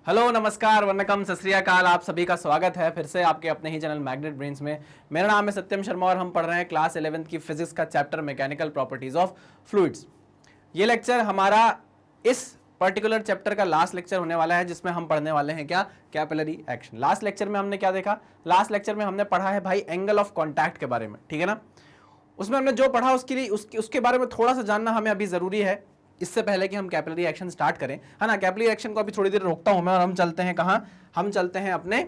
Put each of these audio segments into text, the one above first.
Hello, नमस्कार, वन्नकम, सत श्री अकाल। आप सभी का स्वागत है फिर से आपके अपने ही चैनल मैग्नेट ब्रेन्स में। मेरा नाम है सत्यम शर्मा और हम पढ़ रहे हैं क्लास 11th की फिजिक्स का chapter mechanical properties of fluids. ये लेक्चर हमारा इस पर्टिकुलर चैप्टर का लास्ट लेक्चर होने वाला है, जिसमें हम पढ़ने वाले हैं क्या, कैपिलरी एक्शन। लास्ट लेक्चर में हमने क्या देखा, लास्ट लेक्चर में हमने पढ़ा है भाई एंगल ऑफ कॉन्टैक्ट के बारे में, ठीक है ना। उसमें हमने जो पढ़ा उसके बारे में थोड़ा सा जानना हमें अभी जरूरी है, इससे पहले कि हम कैपिलरी एक्शन स्टार्ट करें, है ना। कैपिलरी एक्शन को अभी थोड़ी देर रोकता हूं मैं और हम चलते हैं कहां, हम चलते हैं अपने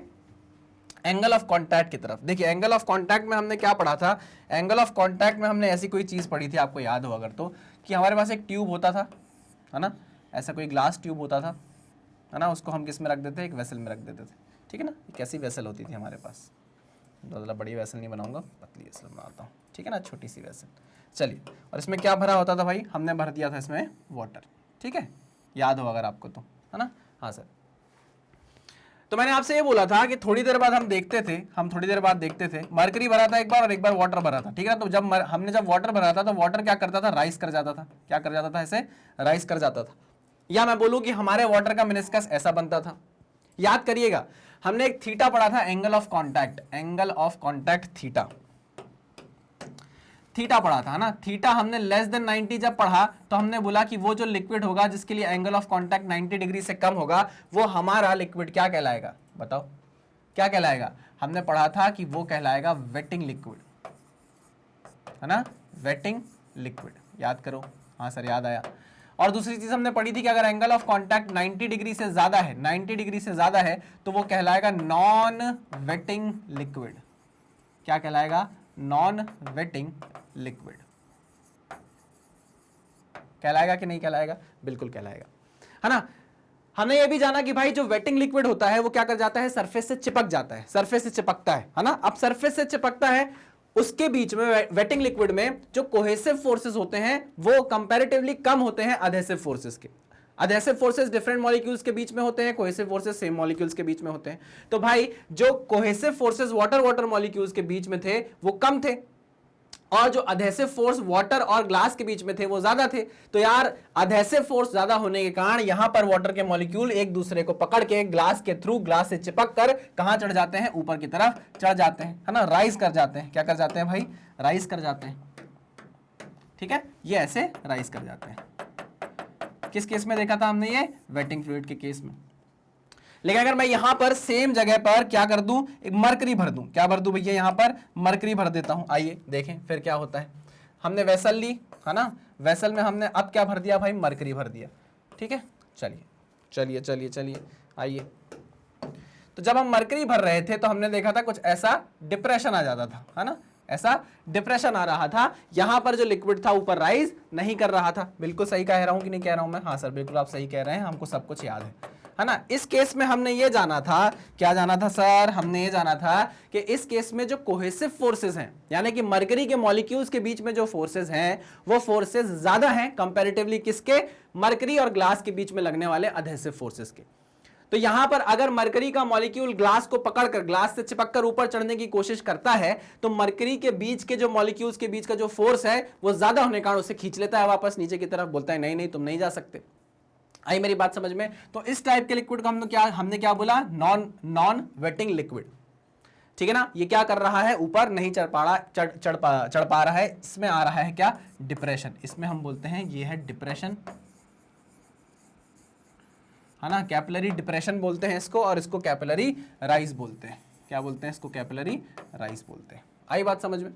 एंगल ऑफ कॉन्टैक्ट की तरफ। देखिए एंगल ऑफ कॉन्टैक्ट में हमने क्या पढ़ा था, एंगल ऑफ कॉन्टैक्ट में हमने ऐसी कोई चीज पढ़ी थी, आपको याद हो अगर तो, कि हमारे पास एक ट्यूब होता था, है ना, ऐसा कोई ग्लास ट्यूब होता था, है ना। उसको हम किस में रख देते, एक वेसल में रख देते थे, ठीक है ना। एक ऐसी वेसल होती थी हमारे पास, ज़्यादा बड़ी वेसल नहीं बनाऊंगा, पतली वेसल बनाता हूँ, ठीक है ना, छोटी सी वेसल। चलिए, और इसमें क्या भरा होता था भाई, हमने भर दिया था इसमें वाटर, ठीक है, याद हो अगर आपको तो, है ना। हाँ सर, तो मैंने आपसे ये बोला था कि थोड़ी देर बाद हम थोड़ी देर बाद देखते थे मरकरी भरा था एक बार और एक बार वाटर भरा था, ठीक है ना। तो जब वाटर भरा था तो वाटर क्या करता था, राइज कर जाता था, क्या कर जाता था, ऐसे राइज कर जाता था। या मैं बोलूं कि हमारे वाटर का मेनिस्कस ऐसा बनता था। याद करिएगा, हमने एक थीटा पढ़ा था, एंगल ऑफ कॉन्टैक्ट थीटा पढ़ा था, है ना। थीटा हमने लेस देन 90 जब पढ़ा तो हमने बोला कि वो जो लिक्विड होगा जिसके लिए एंगल ऑफ कॉन्टैक्ट 90 डिग्री से कम होगा, वो हमारा लिक्विड क्या कहलाएगा, बताओ क्या कहलाएगा। हमने पढ़ा था कि वो कहलाएगा वेटिंग लिक्विड, है ना, वेटिंग लिक्विड। याद करो, हाँ सर याद आया। और दूसरी चीज हमने पढ़ी थी कि अगर एंगल ऑफ कॉन्टैक्ट 90 डिग्री से ज्यादा है, 90 डिग्री से ज्यादा है, तो वो कहलाएगा नॉन वेटिंग लिक्विड। क्या कहलाएगा, नॉन वेटिंग लिक्विड। कहलाएगा कि नहीं कहलाएगा, बिल्कुल कहलाएगा, है ना। हमने ये भी जाना कि भाई जो वेटिंग लिक्विड होता है वो क्या कर जाता है, सरफेस से चिपक जाता है, सरफेस से चिपकता है ना। अब सरफेस से चिपकता है, उसके बीच में वेटिंग लिक्विड में जो कोहेसिव फोर्सेस होते हैं वो कंपैरेटिवली कम होते हैं अधेसिव फोर्सेस के। अधेसिव फोर्सेस डिफरेंट मॉलिक्यूल्स के बीच में होते हैं, कोहेसिव फोर्सेस सेम मॉलिक्यूल्स के बीच में होते हैं। तो भाई जो कोहेसिव फोर्सेस वाटर मॉलिक्यूल्स के बीच में थे वो कम थे, और जो अधेसिव फोर्स वाटर और ग्लास के बीच में थे वो ज्यादा थे। तो यार अधेसिव फोर्स ज्यादा होने के कारण यहां पर वाटर के मॉलिक्यूल एक दूसरे को पकड़ के ग्लास के थ्रू, ग्लास से चिपक कर कहां चढ़ जाते हैं, ऊपर की तरफ चढ़ जाते हैं, है ना, राइज कर जाते हैं। क्या कर जाते हैं भाई, राइज कर जाते हैं, ठीक है, ये ऐसे राइज कर जाते हैं। किस केस में देखा था हमने ये, वेटिंग फ्लूइड के केस में। लेकिन अगर मैं यहां पर सेम जगह पर क्या कर दूं, एक मरकरी भर दूं, क्या भर दूं भैया, यहां पर मरकरी भर देता हूं। आइए देखें फिर क्या होता है। हमने वेसल ली, है ना, वेसल में हमने अब क्या भर दिया भाई, मरकरी भर दिया, ठीक है। चलिए चलिए चलिए चलिए आइए। तो जब हम मरकरी भर रहे थे तो हमने देखा था कुछ ऐसा डिप्रेशन आ जाता था, है ना, ऐसा डिप्रेशन आ रहा था। यहां पर जो लिक्विड था ऊपर राइज नहीं कर रहा था। बिल्कुल सही कह रहा हूं कि नहीं कह रहा हूं मैं, हाँ सर बिल्कुल आप सही कह रहे हैं, हमको सब कुछ याद है ना। इस केस में हमने ये जाना था, क्या जाना था सर, हमने ये जाना था कि इस केस में जो कोहेसिव फोर्सेस हैं, यानी कि मरकरी के मॉलिक्यूल्स के बीच में जो फोर्सेस हैं वो फोर्सेस ज्यादा हैं कंपैरेटिवली किसके, मरकरी और ग्लास के बीच में लगने वाले अधेसिव फोर्सेस के। तो यहां पर अगर मरकरी का मॉलिक्यूल ग्लास को पकड़कर, ग्लास से चिपककर ऊपर चढ़ने की कोशिश करता है तो मरकरी के बीच के जो मॉलिक्यूल्स के बीच का जो फोर्स है वो ज्यादा होने के कारण उसे खींच लेता है वापस नीचे की तरफ, बोलता है नहीं नहीं तुम नहीं जा सकते। आई मेरी बात समझ में। तो इस टाइप के लिक्विड का हमने क्या बोला, नॉन वेटिंग लिक्विड, ठीक है ना। ये क्या कर रहा है, ऊपर नहीं चढ़ पा रहा है, इसमें आ रहा है क्या, डिप्रेशन। इसमें हम बोलते हैं ये है डिप्रेशन, है ना, कैपिलरी डिप्रेशन बोलते हैं इसको, और इसको कैपिलरी राइज बोलते हैं। क्या बोलते हैं इसको, कैपिलरी राइज बोलते हैं। आई बात समझ में,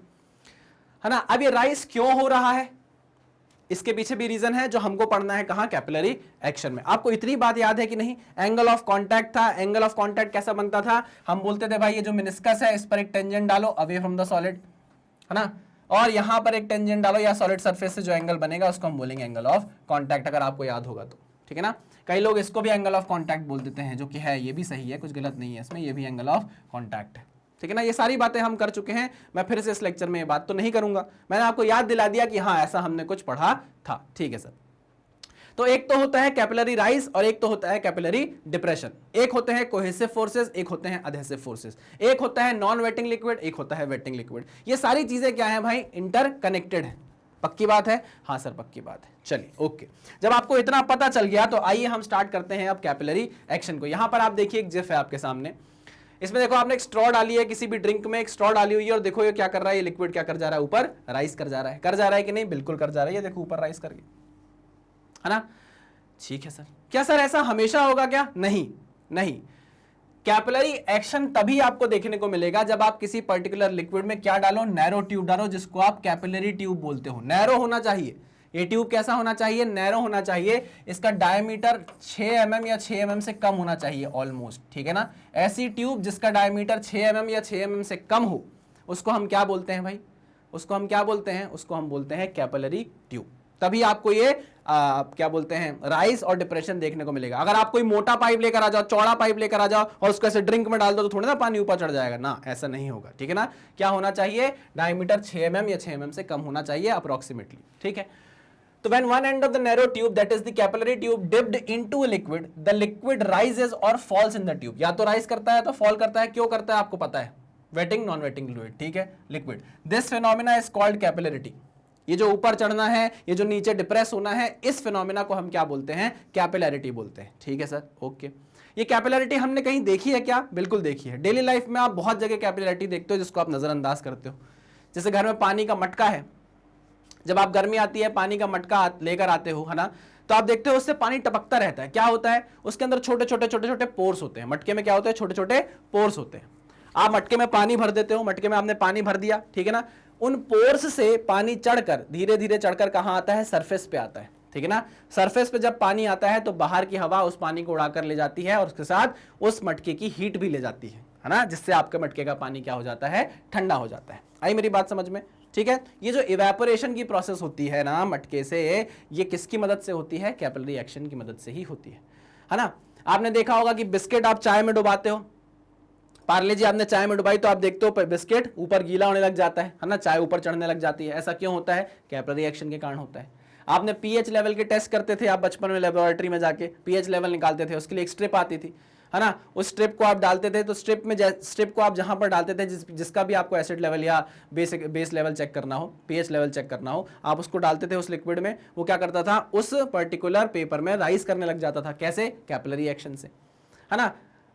है ना। अब ये राइज क्यों हो रहा है, इसके पीछे भी रीजन है जो हमको पढ़ना है, कहां, कैपिलरी एक्शन में। आपको इतनी बात याद है कि नहीं, एंगल ऑफ कॉन्टैक्ट था, एंगल ऑफ कॉन्टैक्ट कैसा बनता था, हम बोलते थे भाई ये जो मेनिस्कस है इस पर एक टेंजेंट डालो अवे फ्रॉम द सॉलिड, है ना, और यहां पर एक टेंजेंट डालो या सॉलिड सरफेस से जो एंगल बनेगा उसको हम बोलेंगे एंगल ऑफ कॉन्टैक्ट, अगर आपको याद होगा तो, ठीक है ना। कई लोग इसको भी एंगल ऑफ कॉन्टैक्ट बोल देते हैं, जो कि है, ये भी सही है, कुछ गलत नहीं है इसमें, ये भी एंगल ऑफ कॉन्टैक्ट है, ठीक है ना। ये सारी बातें हम कर चुके हैं, मैं फिर से इस लेक्चर में ये बात तो नहीं करूंगा, मैंने आपको याद दिला दिया कि हाँ ऐसा हमने कुछ पढ़ा था, ठीक है सर। तो एक तो होता है कैपिलरी राइज और एक तो होता है कैपिलरी डिप्रेशन। एक होते हैं कोहेसिव फोर्सेस, एक होते हैं अधेसिव फोर्सेस। एक होता है नॉन वेटिंग लिक्विड, एक होता है वेटिंग लिक्विड। ये सारी चीजें क्या है भाई, इंटरकनेक्टेड है। पक्की बात है? हाँ सर पक्की बात है। चलिए ओके, जब आपको इतना पता चल गया तो आइए हम स्टार्ट करते हैं अब कैपिलरी एक्शन को। यहां पर आप देखिए एक जिफ है आपके सामने, इसमें देखो आपने एक स्ट्रॉ डाली है, किसी भी ड्रिंक में एक स्ट्रॉ डाली हुई है और देखो ये क्या कर रहा है, ये लिक्विड क्या कर जा रहा है, ऊपर राइज कर जा रहा है। कर जा रहा है कि नहीं? बिल्कुल कर जा रहा है, ये देखो ऊपर राइज करके, है ना? ठीक है सर। क्या सर ऐसा हमेशा होगा क्या? नहीं नहीं, कैपिलरी एक्शन तभी आपको देखने को मिलेगा जब आप किसी पर्टिकुलर लिक्विड में क्या डालो, नैरो ट्यूब डालो, जिसको आप कैपिलरी ट्यूब बोलते हो। नैरो होना चाहिए, ये ट्यूब कैसा होना चाहिए? नैरो होना चाहिए। इसका डायमीटर 6 mm या 6 mm से कम होना चाहिए ऑलमोस्ट, ठीक है ना? ऐसी ट्यूब जिसका डायमीटर 6 mm या 6 mm से कम हो, उसको हम क्या बोलते हैं भाई? उसको हम क्या बोलते हैं? उसको हम बोलते हैं कैपिलरी ट्यूब। तभी आपको ये क्या बोलते हैं, राइज और डिप्रेशन देखने को मिलेगा। अगर आप कोई मोटा पाइप लेकर आ जाओ, चौड़ा पाइप लेकर आ जाओ और उसको ऐसे ड्रिंक में डाल दो तो थोड़ी ना पानी ऊपर चढ़ जाएगा ना, ऐसा नहीं होगा, ठीक है ना? क्या होना चाहिए? डायमीटर 6 mm या 6 mm से कम होना चाहिए अप्रोक्सीमेटली, ठीक है? तो when one end of the narrow tube, that is the capillary tube, dipped into a liquid, the liquid rises or falls in the tube. या तो राइज करता है तो फॉल करता है। क्यों करता है आपको पता है? वेटिंग नॉन वेटिंग फ्लूइड, ठीक है, liquid. This phenomena is called capillarity. ये जो ऊपर चढ़ना है, ये जो नीचे डिप्रेस होना है, इस फिनोमिना को हम क्या बोलते हैं? कैपिलरिटी बोलते हैं, ठीक है सर? ओके, ये कैपिलरिटी हमने कहीं देखी है क्या? बिल्कुल देखी है। डेली लाइफ में आप बहुत जगह कैपिलरिटी देखते हो जिसको आप नजरअंदाज करते हो। जैसे घर में पानी का मटका है, जब आप गर्मी आती है पानी का मटका लेकर आते हो, है ना, तो आप देखते हो उससे पानी टपकता रहता है। क्या होता है? उसके अंदर छोटे छोटे छोटे छोटे पोर्स होते हैं। मटके में क्या होते हैं? छोटे छोटे पोर्स होते हैं। आप मटके में पानी भर देते हो, मटके में आपने पानी भर दिया, ठीक है ना? उन पोर्स से पानी चढ़कर धीरे धीरे चढ़कर कहां आता है? सरफेस पे आता है, ठीक है ना? सरफेस पे जब पानी आता है तो बाहर की हवा उस पानी को उड़ाकर ले जाती है और उसके साथ उस मटके की हीट भी ले जाती है ना? जिससे आपके मटके का पानी क्या हो जाता है? ठंडा हो जाता है। आई मेरी बात समझ में? ठीक है, ये जो इवेपोरेशन की प्रोसेस होती है ना मटके से, ये किसकी मदद से होती है? कैपिलरी एक्शन की मदद से ही होती है ना? आपने देखा होगा कि बिस्किट आप चाय में डुबाते हो, पार्ले जी आपने चाय में डुबाई तो आप देखते हो बिस्किट ऊपर गीला होने लग जाता है ना? चाय ऊपर चढ़ने लग जाती है। ऐसा क्यों होता है? कैपिलरी एक्शन के कारण होता है। आपने पीएच लेवल के टेस्ट करते थे आप बचपन में, लेबोरेटरी में जाके पीएच लेवल निकालते थे, उसके लिए एक स्ट्रिप आती थी, है ना? उस स्ट्रिप को आप डालते थे तो स्ट्रिप को आप जहां पर डालते थे जिसका भी आपको एसिड लेवल या बेस लेवल चेक करना हो, पीएच लेवल चेक करना हो, आप उसको डालते थे उस लिक्विड में। वो क्या करता था? उस पर्टिकुलर पेपर में राइज करने लग जाता था। कैसे? कैपिलरी एक्शन से, है ना?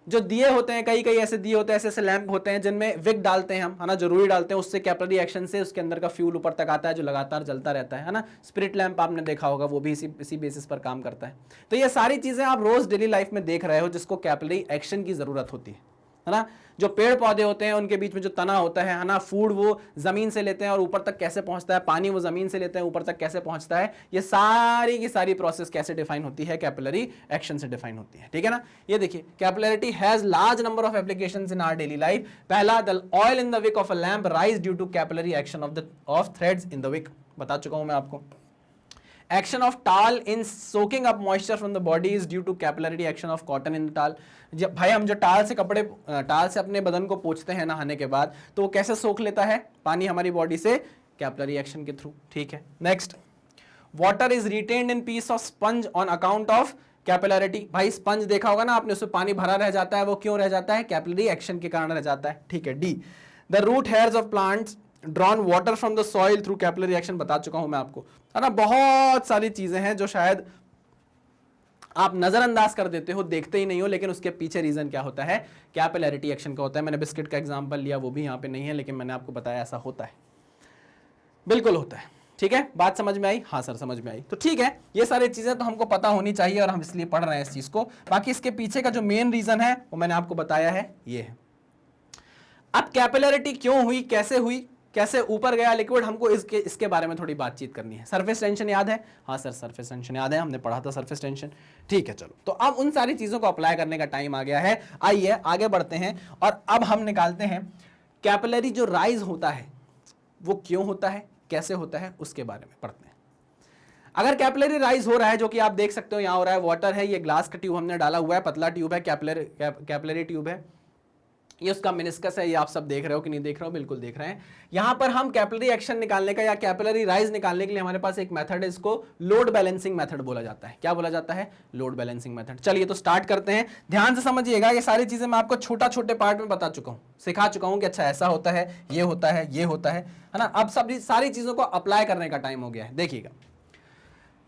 जो दिए होते हैं, कई ऐसे दिए होते हैं, ऐसे ऐसे लैंप होते हैं जिनमें विक डालते हैं हम, है ना? जरूरी डालते हैं, उससे कैपिलरी एक्शन से उसके अंदर का फ्यूल ऊपर तक आता है जो लगातार जलता रहता है ना? स्पिरिट लैंप आपने देखा होगा, वो भी इसी बेसिस पर काम करता है। तो ये सारी चीजें आप रोज डेली लाइफ में देख रहे हो जिसको कैपिलरी एक्शन की जरूरत होती है ना? जो पेड़ पौधे होते हैं उनके बीच में जो तना होता है ना, फूड वो जमीन से लेते हैं और ऊपर तक कैसे पहुंचता है, पानी वो जमीन से लेते हैं ऊपर तक कैसे पहुंचता है, ये सारी की सारी प्रोसेस कैसे डिफाइन होती है? कैपिलरी एक्शन से डिफाइन होती है, ठीक है ना? ये देखिए, capillarity has large number of applications in our daily life. पहला, the oil in the wick of a lamp rise due to capillary action of threads in the wick. बता चुका हूं मैं आपको। Action of towel in soaking up moisture from the body is due to capillary action of cotton in the towel। जब भाई हम जो टाल से अपने बदन को पोंछते हैं नहाने के बाद, तो वो कैसे सोख लेता है पानी हमारी बॉडी से? कैपिलरी एक्शन के थ्रू, ठीक है? Next, water is retained in peace of sponge on account of capillarity. भाई स्पंज देखा होगा ना आपने, उसमें पानी भरा रह जाता है, वो क्यों रह जाता है? कैपिलरी एक्शन के कारण रह जाता है, ठीक है? D, the root hairs of plants drawn water from the soil through capillary action. बता चुका हूं मैं आपको, है ना? बहुत सारी चीजें हैं जो शायद आप नजरअंदाज कर देते हो, देखते ही नहीं हो, लेकिन उसके पीछे रीजन क्या होता है? कैपिलरिटी एक्शन का होता है। मैंने बिस्किट का एग्जांपल लिया, वो भी यहाँ पे नहीं है, लेकिन मैंने आपको बताया ऐसा होता है, बिल्कुल होता है, ठीक है? बात समझ में आई? हाँ सर समझ में आई। तो ठीक है, ये सारी चीजें तो हमको पता होनी चाहिए और हम इसलिए पढ़ रहे हैं इस चीज को। बाकी इसके पीछे का जो मेन रीजन है वो मैंने आपको बताया है, ये है। अब कैपिलरिटी क्यों हुई, कैसे हुई, कैसे ऊपर गया लिक्विड, हमको इसके बारे में थोड़ी बातचीत करनी है। सरफेस टेंशन याद है? हाँ सर सरफेस टेंशन याद है, हमने पढ़ा था सरफेस टेंशन, ठीक है? चलो, तो अब उन सारी चीजों को अप्लाई करने का टाइम आ गया है। आइए आगे बढ़ते हैं और अब हम निकालते हैं कैपिलरी जो राइज होता है वो क्यों होता है, कैसे होता है, उसके बारे में पढ़ते हैं। अगर कैपिलरी राइज हो रहा है, जो कि आप देख सकते हो यहां हो रहा है, वाटर है, ये ग्लास का ट्यूब हमने डाला हुआ है, पतला ट्यूब है, कैपिलरी ट्यूब है, ये उसका मेनिस्कस है, ये आप सब देख रहे हो कि नहीं देख रहे हो, बिल्कुल देख रहे हैं। यहां पर हम कैपिलरी एक्शन निकालने का या कैपिलरी राइज निकालने के लिए हमारे पास एक मेथड है, इसको लोड बैलेंसिंग मेथड बोला जाता है। क्या बोला जाता है? Load balancing method. चलिए तो स्टार्ट करते हैं, ध्यान से समझिएगा। ये सारी चीजें मैं आपको छोटा छोटे पार्ट में बता चुका हूं, सिखा चुका हूं कि अच्छा ऐसा होता है, ये होता है, ये होता है ना। अब सब सारी चीजों को अप्लाई करने का टाइम हो गया है। देखिएगा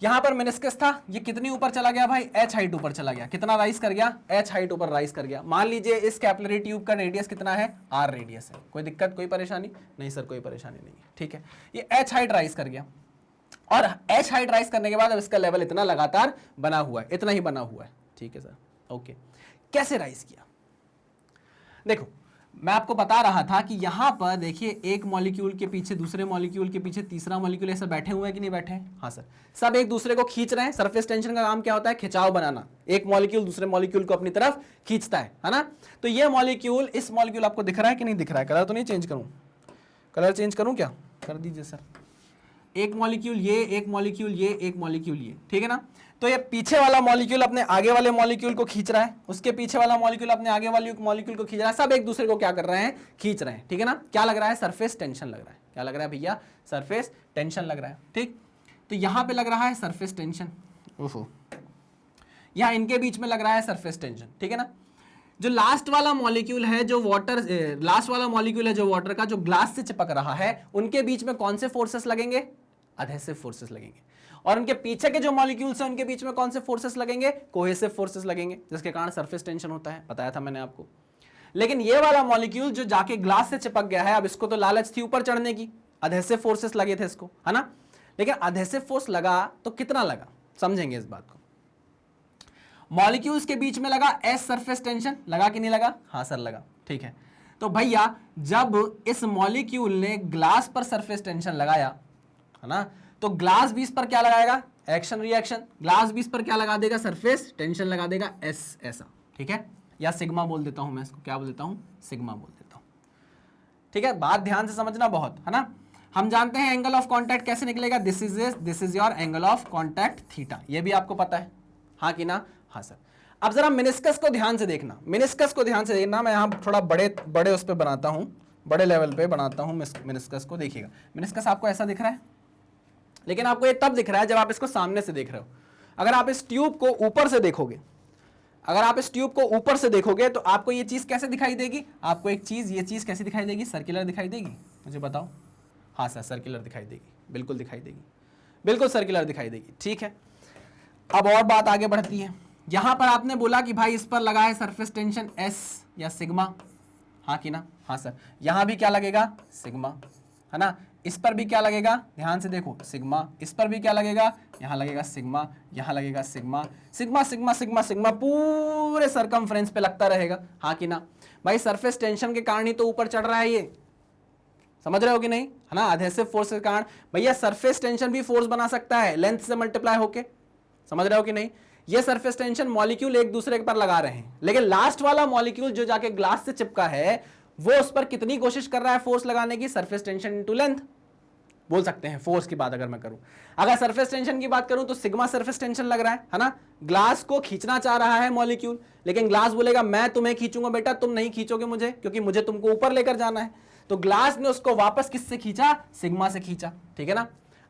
यहां पर मेनिस्कस था, ये कितनी ऊपर चला गया भाई? h हाइट ऊपर चला गया। कितना राइज कर गया? h हाइट ऊपर राइज कर गया। मान लीजिए इस कैपिलरी ट्यूब का रेडियस कितना है? r रेडियस है। कोई दिक्कत, कोई परेशानी नहीं सर? कोई परेशानी नहीं है, ठीक है। ये h हाइट राइज कर गया और h हाइट राइज करने के बाद अब इसका लेवल इतना लगातार बना हुआ है, इतना ही बना हुआ है, ठीक है सर। ओके, कैसे राइज किया? देखो मैं आपको बता रहा था कि यहां पर देखिए एक मॉलिक्यूल के पीछे दूसरे मॉलिक्यूल के पीछे तीसरा मॉलिक्यूल ऐसे बैठे हुए हैं कि नहीं बैठे हैं? हाँ सर, सब एक दूसरे को खींच रहे हैं। सरफेस टेंशन का काम क्या होता है? खिंचाव बनाना। एक मॉलिक्यूल दूसरे मॉलिक्यूल को अपनी तरफ खींचता है ना। तो ये मॉलिक्यूल, इस मॉलिक्यूल आपको दिख रहा है कि नहीं दिख रहा है? कलर तो नहीं चेंज करूं? कलर चेंज करूं क्या? कर दीजिए सर। एक मॉलिक्यूल ये, एक मॉलिक्यूल ये, एक मॉलिक्यूल ये, ठीक है ना। तो ये पीछे वाला मॉलिक्यूल अपने आगे वाले मॉलिक्यूल को खींच रहा है, उसके पीछे वाला मॉलिक्यूल अपने आगे वाले मॉलिक्यूल को खींच रहा है, सब एक दूसरे को क्या कर रहे हैं? खींच रहे हैं, ठीक है ना। क्या लग रहा है? सरफेस टेंशन लग रहा है। क्या लग रहा है भैया? सरफेस टेंशन लग रहा है, ठीक। तो यहां पे लग रहा है सरफेस टेंशन, ओहो, यहां इनके बीच में लग रहा है सरफेस टेंशन, ठीक है ना। जो लास्ट वाला मॉलिक्यूल है जो वाटर, लास्ट वाला मॉलिक्यूल है जो वाटर का, जो ग्लास से चिपक रहा है, उनके बीच में कौन से फोर्सेस लगेंगे? अधेसिव फोर्सेस लगेंगे। और उनके पीछे के जो मॉलिक्यूल्स हैं उनके बीच में कौन से फोर्सेस लगेंगे? कोहेसिव फोर्सेस लगेंगे, जिसके कारण सरफेस टेंशन होता है, बताया था मैंने आपको। लेकिन ये वाला मॉलिक्यूल जो जाके ग्लास से चिपक गया है, अब इसको तो लालच थी ऊपर चढ़ने की, अधेसिव फोर्सेस लगे थे इसको, है ना। लेकिन अधेसिव फोर्स लगा तो कितना लगा, समझेंगे इस बात को। मॉलिक्यूल्स के बीच में लगा एस सरफेस टेंशन, लगा कि नहीं लगा? हाँ सर लगा, ठीक है। तो भैया जब इस मॉलिक्यूल ने ग्लास पर सरफेस टेंशन लगाया, है ना, तो ग्लास भी इस पर क्या लगाएगा? Action reaction. ग्लास भी इस पर क्या लगा देगा? सरफेस टेंशन लगा देगा, एस, ऐसा, ठीक है। या सिग्मा बोल देता हूं मैं इसको, क्या बोल देता हूं? सिग्मा बोल देता हूं, ठीक है। बात ध्यान से समझना बहुत, है ना। हम जानते हैं एंगल ऑफ कॉन्टैक्ट कैसे निकलेगा? This is your angle of contact theta, ये भी आपको पता है, हाँ कि ना? हाँ सर। अब जरा मेनिस्कस को ध्यान से देखना, मेनिस्कस को ध्यान से देखना। मैं यहाँ थोड़ा बड़े उस पर बनाता हूँ, बड़े लेवल पे बनाता हूँ मेनिस्कस को। देखिएगा मेनिस्कस आपको ऐसा दिख रहा है, लेकिन आपको ये तब दिख रहा है जब आप इसको सामने से देख रहे हो। अगर आप इस ट्यूब को ऊपर से देखोगे, अगर आप इस ट्यूब को ऊपर से देखोगे तो आपको ये चीज कैसे दिखाई देगी? आपको एक चीज, ये चीज कैसी दिखाई देगी? सर्कुलर दिखाई देगी, मुझे बताओ। हाँ सर, सर्कुलर दिखाई देगी, बिल्कुल दिखाई देगी, बिल्कुल सर्कुलर दिखाई देगी, ठीक है। अब और बात आगे बढ़ती है। यहां पर आपने बोला कि भाई इस पर लगा है सरफेस टेंशन एस या सिग्मा, हाँ कि ना? हाँ सर। यहां भी क्या लगेगा? सिग्मा, है ना। इस पर भी क्या लगेगा? ध्यान से देखो, सिग्मा। इस पर भी क्या लगेगा? यहां लगेगा सिग्मा, यहां लगेगा sigma, sigma sigma sigma sigma पूरे सरकमफ्रेंस पे लगता रहेगा, हाँ कि ना। भाई सरफेस टेंशन के कारण ही तो ऊपर चढ़ रहा है ये, समझ रहे हो कि नहीं, है ना। अधेसिव फोर्स के कारण भैया सरफेस टेंशन भी फोर्स बना सकता है लेंथ से मल्टीप्लाई होके, समझ रहे हो कि नहीं। ये सरफेस टेंशन मॉलिक्यूल एक दूसरे पर लगा रहे हैं, लेकिन लास्ट वाला मॉलिक्यूल जो जाके ग्लास से चिपका है वो उस पर कितनी कोशिश कर रहा है फोर्स लगाने की? सरफेस टेंशन इनटू लेंथ बोल सकते हैं। फोर्स की बात अगर मैं करूं, अगर सरफेस टेंशन की बात करूं तो सिग्मा सरफेस टेंशन लग रहा है ना। ग्लास को खींचना चाह रहा है मॉलिक्यूल, लेकिन ग्लास बोलेगा मैं तुम्हें खींचूंगा बेटा, तुम नहीं खींचोगे मुझे, क्योंकि मुझे तुमको ऊपर लेकर जाना है। तो ग्लास ने उसको वापस किससे खींचा? सिग्मा से खींचा, ठीक है ना।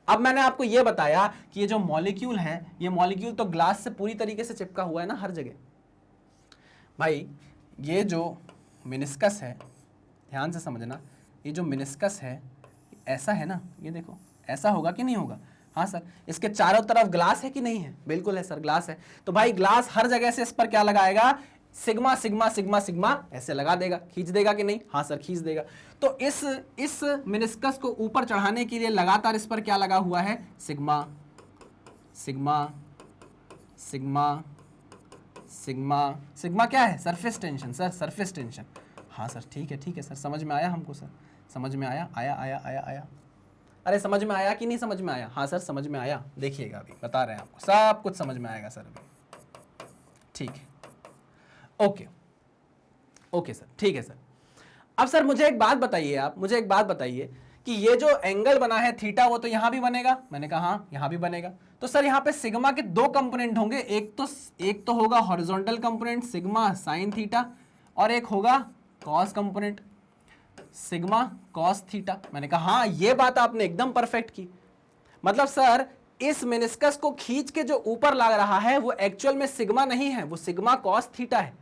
अब मैंने आपको यह बताया कि ये जो मॉलिक्यूल है, ये मॉलिक्यूल तो ग्लास से पूरी तरीके से चिपका हुआ है ना हर जगह। भाई ये जो मेनिस्कस है, ध्यान से समझना, ये जो मेनिस्कस है ऐसा है ना, ये देखो ऐसा होगा कि नहीं होगा? हाँ सर। इसके चारों तरफ ग्लास है कि नहीं है? बिल्कुल है सर, ग्लास है। तो भाई ग्लास हर जगह से इस पर क्या लगाएगा? सिग्मा सिग्मा सिग्मा सिग्मा ऐसे लगा देगा, खींच देगा कि नहीं? हाँ सर, खींच देगा। तो इस मेनिस्कस को ऊपर चढ़ाने के लिए लगातार इस पर क्या लगा हुआ है? Sigma sigma sigma sigma sigma क्या है? Surface tension sir, surface tension. हाँ सर, ठीक है सर, समझ में आया हमको सर, समझ में आया, आया। अरे समझ में आया कि नहीं समझ में आया? हाँ सर समझ में आया, देखिएगा अभी बता रहे हैं आपको, सब कुछ समझ में आएगा सर अभी, ठीक है। ओके सर, ठीक है सर। अब सर मुझे एक बात बताइए, आप मुझे एक बात बताइए कि ये जो एंगल बना है थीटा, वो तो यहां भी बनेगा? मैंने कहा हाँ, यहां भी बनेगा। तो सर यहां पे सिग्मा के दो कंपोनेंट होंगे, एक तो होगा horizontal component sigma sine theta, और एक होगा cos component, sigma cos theta. मैंने कहा हाँ ये बात आपने एकदम परफेक्ट की। मतलब सर इस मेनिस्कस को खींच के जो ऊपर लग रहा है वो एक्चुअल में सिग्मा नहीं है, वो सिग्मा कॉस थीटा है।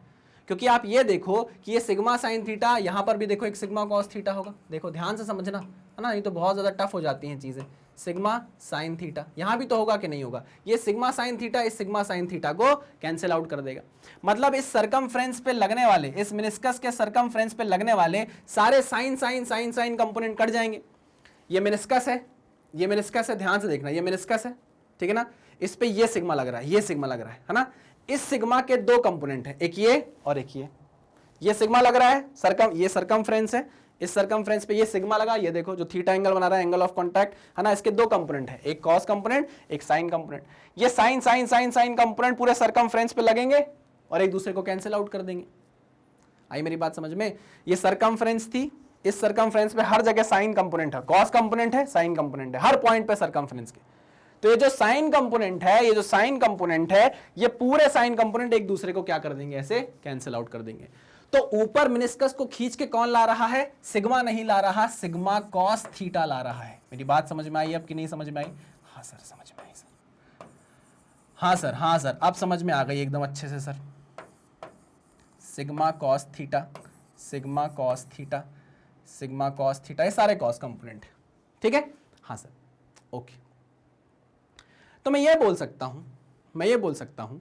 क्योंकि आप ये देखो कि ये सिग्मा साइन थीटा, यहां पर भी देखो एक सिग्मा कॉस थीटा होगा। देखो ध्यान से समझना है ना, ये तो बहुत ज्यादा टफ हो जाती हैं चीजें। सिग्मा साइन थीटा यहां भी तो होगा कि नहीं होगा? ये सिग्मा साइन थीटा इस सिग्मा साइन थीटा को कैंसिल आउट कर देगा। मतलब इस सरकमफ्रेंस पे लगने वाले, इस मेनिस्कस के सरकमफ्रेंस पे लगने वाले सारे sine sine sine sine component cut जाएंगे। ये मेनिस्कस है, ये मेनिस्कस है, ध्यान से देखना, ये मेनिस्कस है, ठीक है ना। इस पे ये सिग्मा लग रहा है, ये सिग्मा लग रहा है ना। इस सिग्मा के दो कंपोनेंट हैं, एक ये और एक ये सिग्मा लग रहा है, ये सरकमफ्रेंस है, इस सरकमफ्रेंस पे ये सिग्मा लगा, ये देखो जो थीटा एंगल बना रहा है, एंगल ऑफ कांटेक्ट है ना। इसके दो कंपोनेंट है, एक कॉस कंपोनेंट, एक साइन कंपोनेंट। ये sine sine sine sine component पूरे सरकमफ्रेंस पे लगेंगे और एक दूसरे को कैंसिल आउट कर देंगे। आई मेरी बात समझ में? ये सरकमफ्रेंस थी, इस सरकमफ्रेंस पे हर जगह साइन कंपोनेंट है, कॉस कंपोनेंट है, साइन कंपोनेंट है, हर पॉइंट पे सरकमफ्रेंस के। तो ये जो साइन कंपोनेंट है, ये जो साइन कंपोनेंट है, ये पूरे साइन कंपोनेंट एक दूसरे को क्या कर देंगे, ऐसे कैंसिल आउट कर देंगे। तो ऊपर मेनिस्कस को खींच के कौन ला रहा है? सिग्मा नहीं ला रहा, सिग्मा कॉस थीटा ला रहा है। मेरी बात समझ में आई अब कि नहीं समझ में आई? हाँ सर समझ में आई सर। हाँ सर, हाँ सर, अब समझ में आ गई एकदम अच्छे से sir. Sigma cos theta, sigma cos theta, sigma cos theta, ये सारे कॉस कंपोनेंट है, ठीक है। हाँ सर, ओके। तो मैं ये बोल सकता हूं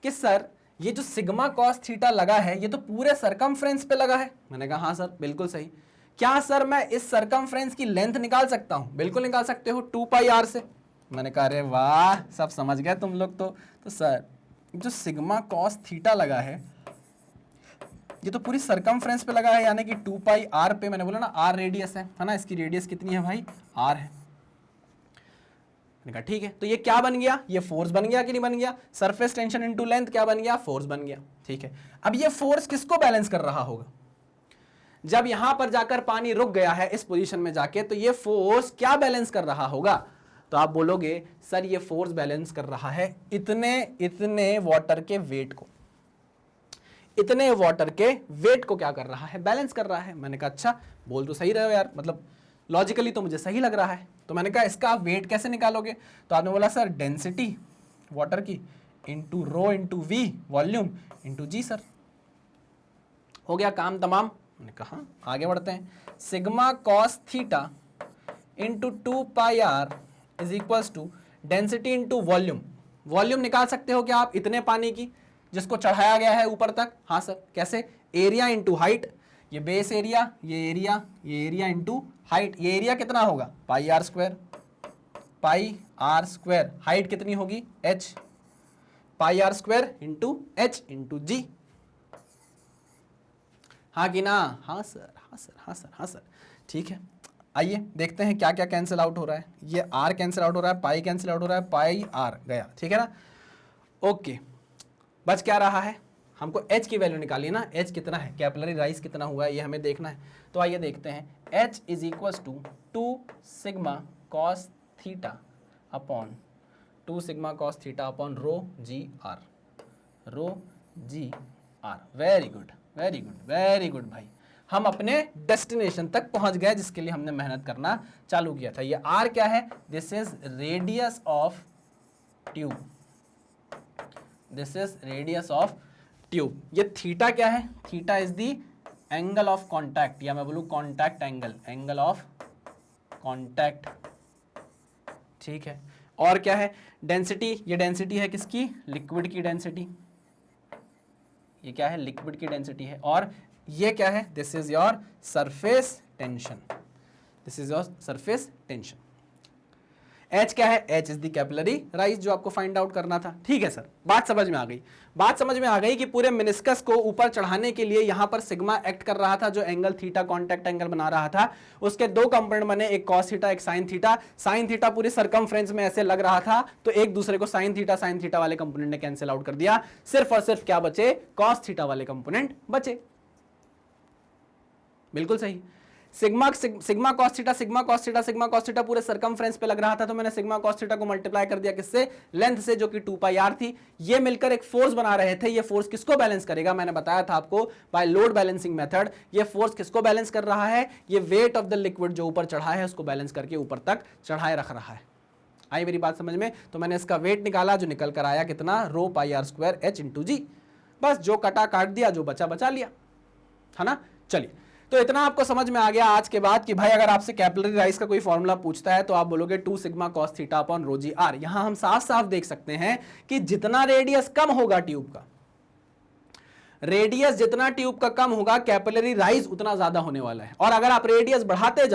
कि सर ये जो सिग्मा कॉस थीटा लगा है ये तो पूरे सरकमफ्रेंस पे लगा है। मैंने कहा हाँ सर बिल्कुल सही। क्या सर मैं इस सरकमफ्रेंस की लेंथ निकाल सकता हूं? बिल्कुल निकाल सकते हो, 2 पाई आर से। मैंने कहा अरे वाह, सब समझ गए तुम लोग। तो सर जो सिग्मा कॉस थीटा लगा है ये तो पूरी सरकमफ्रेंस पे लगा है, यानी कि 2 पाई आर पे। मैंने बोला ना आर रेडियस है ना, इसकी रेडियस कितनी है भाई? आर है। मैंने कहा ठीक है, तो ये क्या बन गया? ये फोर्स बन गया कि नहीं बन गया? सरफेस टेंशन इनटू लेंथ क्या बन गया? फोर्स बन गया, ठीक है। अब ये फोर्स किसको बैलेंस कर रहा होगा? जब यहां पर जाकर पानी रुक गया है इस पोजीशन में जाके, तो ये फोर्स क्या बैलेंस कर रहा होगा? तो आप बोलोगे सर ये फोर्स बैलेंस कर रहा है इतने वाटर के वेट को, इतने वाटर के वेट को क्या कर रहा है? बैलेंस कर रहा है। मैंने कहा अच्छा, बोल तो सही रहे हो यार, मतलब लॉजिकली तो मुझे सही लग रहा है। तो मैंने कहा इसका आप वेट कैसे निकालोगे? तो आपने बोला सर डेंसिटी वाटर की into rho into V, volume into G. Sir हो गया काम तमाम। मैंने कहा आगे बढ़ते हैं। Sigma cos theta into 2 pi R is equals to density into volume. Volume निकाल सकते हो क्या आप? इतने पानी की जिसको चढ़ाया गया है ऊपर तक। हाँ सर कैसे? एरिया इंटू हाइट, ये बेस एरिया, ये एरिया इंटू हाइट। ये एरिया कितना होगा? Pi R square, pi R square. Height कितनी होगी? h, pi R square into h into g. हाँ कि ना? हाँ सर, हाँ सर, हाँ सर, हाँ सर, ठीक है। आइए देखते हैं क्या क्या कैंसिल आउट हो रहा है। ये r कैंसिल आउट हो रहा है, पाई कैंसिल आउट हो रहा है, पाई आर गया, ठीक है ना। ओके, बच क्या रहा है? हमको h की वैल्यू निकाली ना, h कितना है, कैपिलरी राइज कितना हुआ है, ये हमें देखना है। तो आइए देखते हैं। h is equals to 2 sigma cos theta upon 2 sigma cos theta upon rho G R, rho G R. Very good, very good, very good भाई, हम अपने डेस्टिनेशन तक पहुंच गए जिसके लिए हमने मेहनत करना चालू किया था। ये r क्या है? This is radius of tube, this is radius of tube. ये थीटा क्या है? Theta is the angle of contact, या मैं बोलूं contact angle, angle of contact, ठीक है। और क्या है? डेंसिटी, ये डेंसिटी है किसकी? लिक्विड की डेंसिटी। ये क्या है? लिक्विड की डेंसिटी है। और ये क्या है? This is your surface tension, this is your surface tension. H क्या है? H is the capillary rise, जो आपको फाइंड आउट करना था। ठीक है सर, बात समझ में आ गई। बात समझ में आ गई कि पूरे मेनिस्कस को ऊपर चढ़ाने के लिए यहां पर सिग्मा एक्ट कर रहा था, जो एंगल थीटा कॉन्टैक्ट एंगल बना रहा था। उसके दो कंपोनेंट बने, एक कॉस थीटा, एक साइन थीटा। साइन थीटा पूरी सरकमफ्रेंस में ऐसे लग रहा था, तो एक दूसरे को साइन थीटा वाले कंपोनेंट ने कैंसिल आउट कर दिया। सिर्फ और सिर्फ क्या बचे? कॉस थीटा वाले कंपोनेंट बचे। बिल्कुल सही। Sigma sigma cos theta sigma cos theta sigma cos theta पूरे सर्कमफ्रेंस पे लग रहा था, तो मैंने सिग्मा कॉस थीटा को मल्टीप्लाई कर दिया किससे, लेंथ से, जो कि 2 पाई आर थी। ये मिलकर एक फोर्स बना रहे थे। ये फोर्स किसको बैलेंस करेगा, मैंने बताया था आपको बाय लोड बैलेंसिंग मेथड। ये फोर्स किसको बैलेंस कर रहा है, ये वेट ऑफ द लिक्विड जो ऊपर चढ़ा है उसको बैलेंस करके ऊपर तक चढ़ाए रख रहा है। आई मेरी बात समझ में? तो मैंने इसका वेट निकाला, जो निकल कर आया कितना, रो पाई आर स्क्वायर एच इंटू जी। बस जो कटा काट दिया, जो बचा बचा लिया, है ना। चलिए, तो इतना आपको समझ में आ गया आज के बाद कि भाई अगर आपसे कैपिलरी राइज का कोई फॉर्मूला पूछता है तो आप बोलोगे 2 sigma cos theta upon rho G R. यहां हम साफ साफ देख सकते हैं कि जितना रेडियस कम होगा ट्यूब का, रेडियस जितना ट्यूब का कम होगा, कैपिलरी राइज उतना ज्यादा होने वाला है। और अगर आप रेडियस बढ़ाते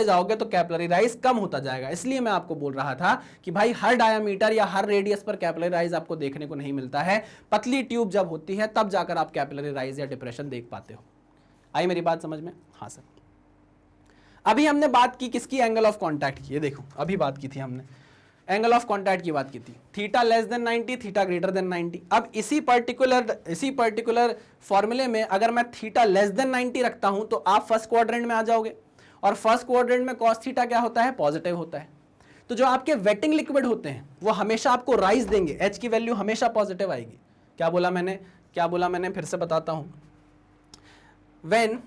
जाओगे तो कैपिलरी राइज कम होता जाएगा। इसलिए मैं आपको बोल रहा था कि भाई हर डायामीटर या हर रेडियस पर कैपिलरी राइज आपको देखने को नहीं मिलता है। पतली ट्यूब जब होती है तब जाकर आप कैपिलरी राइज या डिप्रेशन देख पाते हो। आई मेरी बात समझ में? हाँ सर। अभी हमने बात की किसकी, एंगल ऑफ कांटेक्ट की। ये देखो, अभी बात की थी हमने एंगल ऑफ कांटेक्ट की बात की थी, theta less than 90, theta greater than 90। अब इसी पर्टिकुलर फॉर्मूले में अगर मैं थीटा लेस देन 90 रखता हूं तो आप फर्स्ट क्वाड्रेंट में आ जाओगे, और फर्स्ट क्वाड्रेंट में कॉस थीटा क्या होता है, पॉजिटिव होता है। तो जो आपके वेटिंग लिक्विड होते हैं वो हमेशा आपको राइज देंगे, एच की वैल्यू हमेशा पॉजिटिव आएगी। क्या बोला मैंने, फिर से बताता हूं। when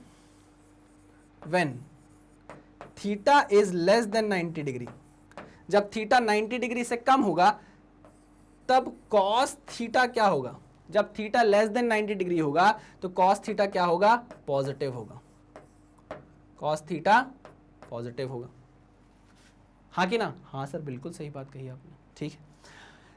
theta is less than 90 degree, जब थीटा 90 डिग्री से कम होगा तब कॉस थीटा क्या होगा, जब थीटा लेस देन 90 डिग्री होगा तो कॉस थीटा क्या होगा, पॉजिटिव होगा। कॉस थीटा पॉजिटिव होगा, हाँ कि ना? हाँ सर, बिल्कुल सही बात कही आपने। ठीक है,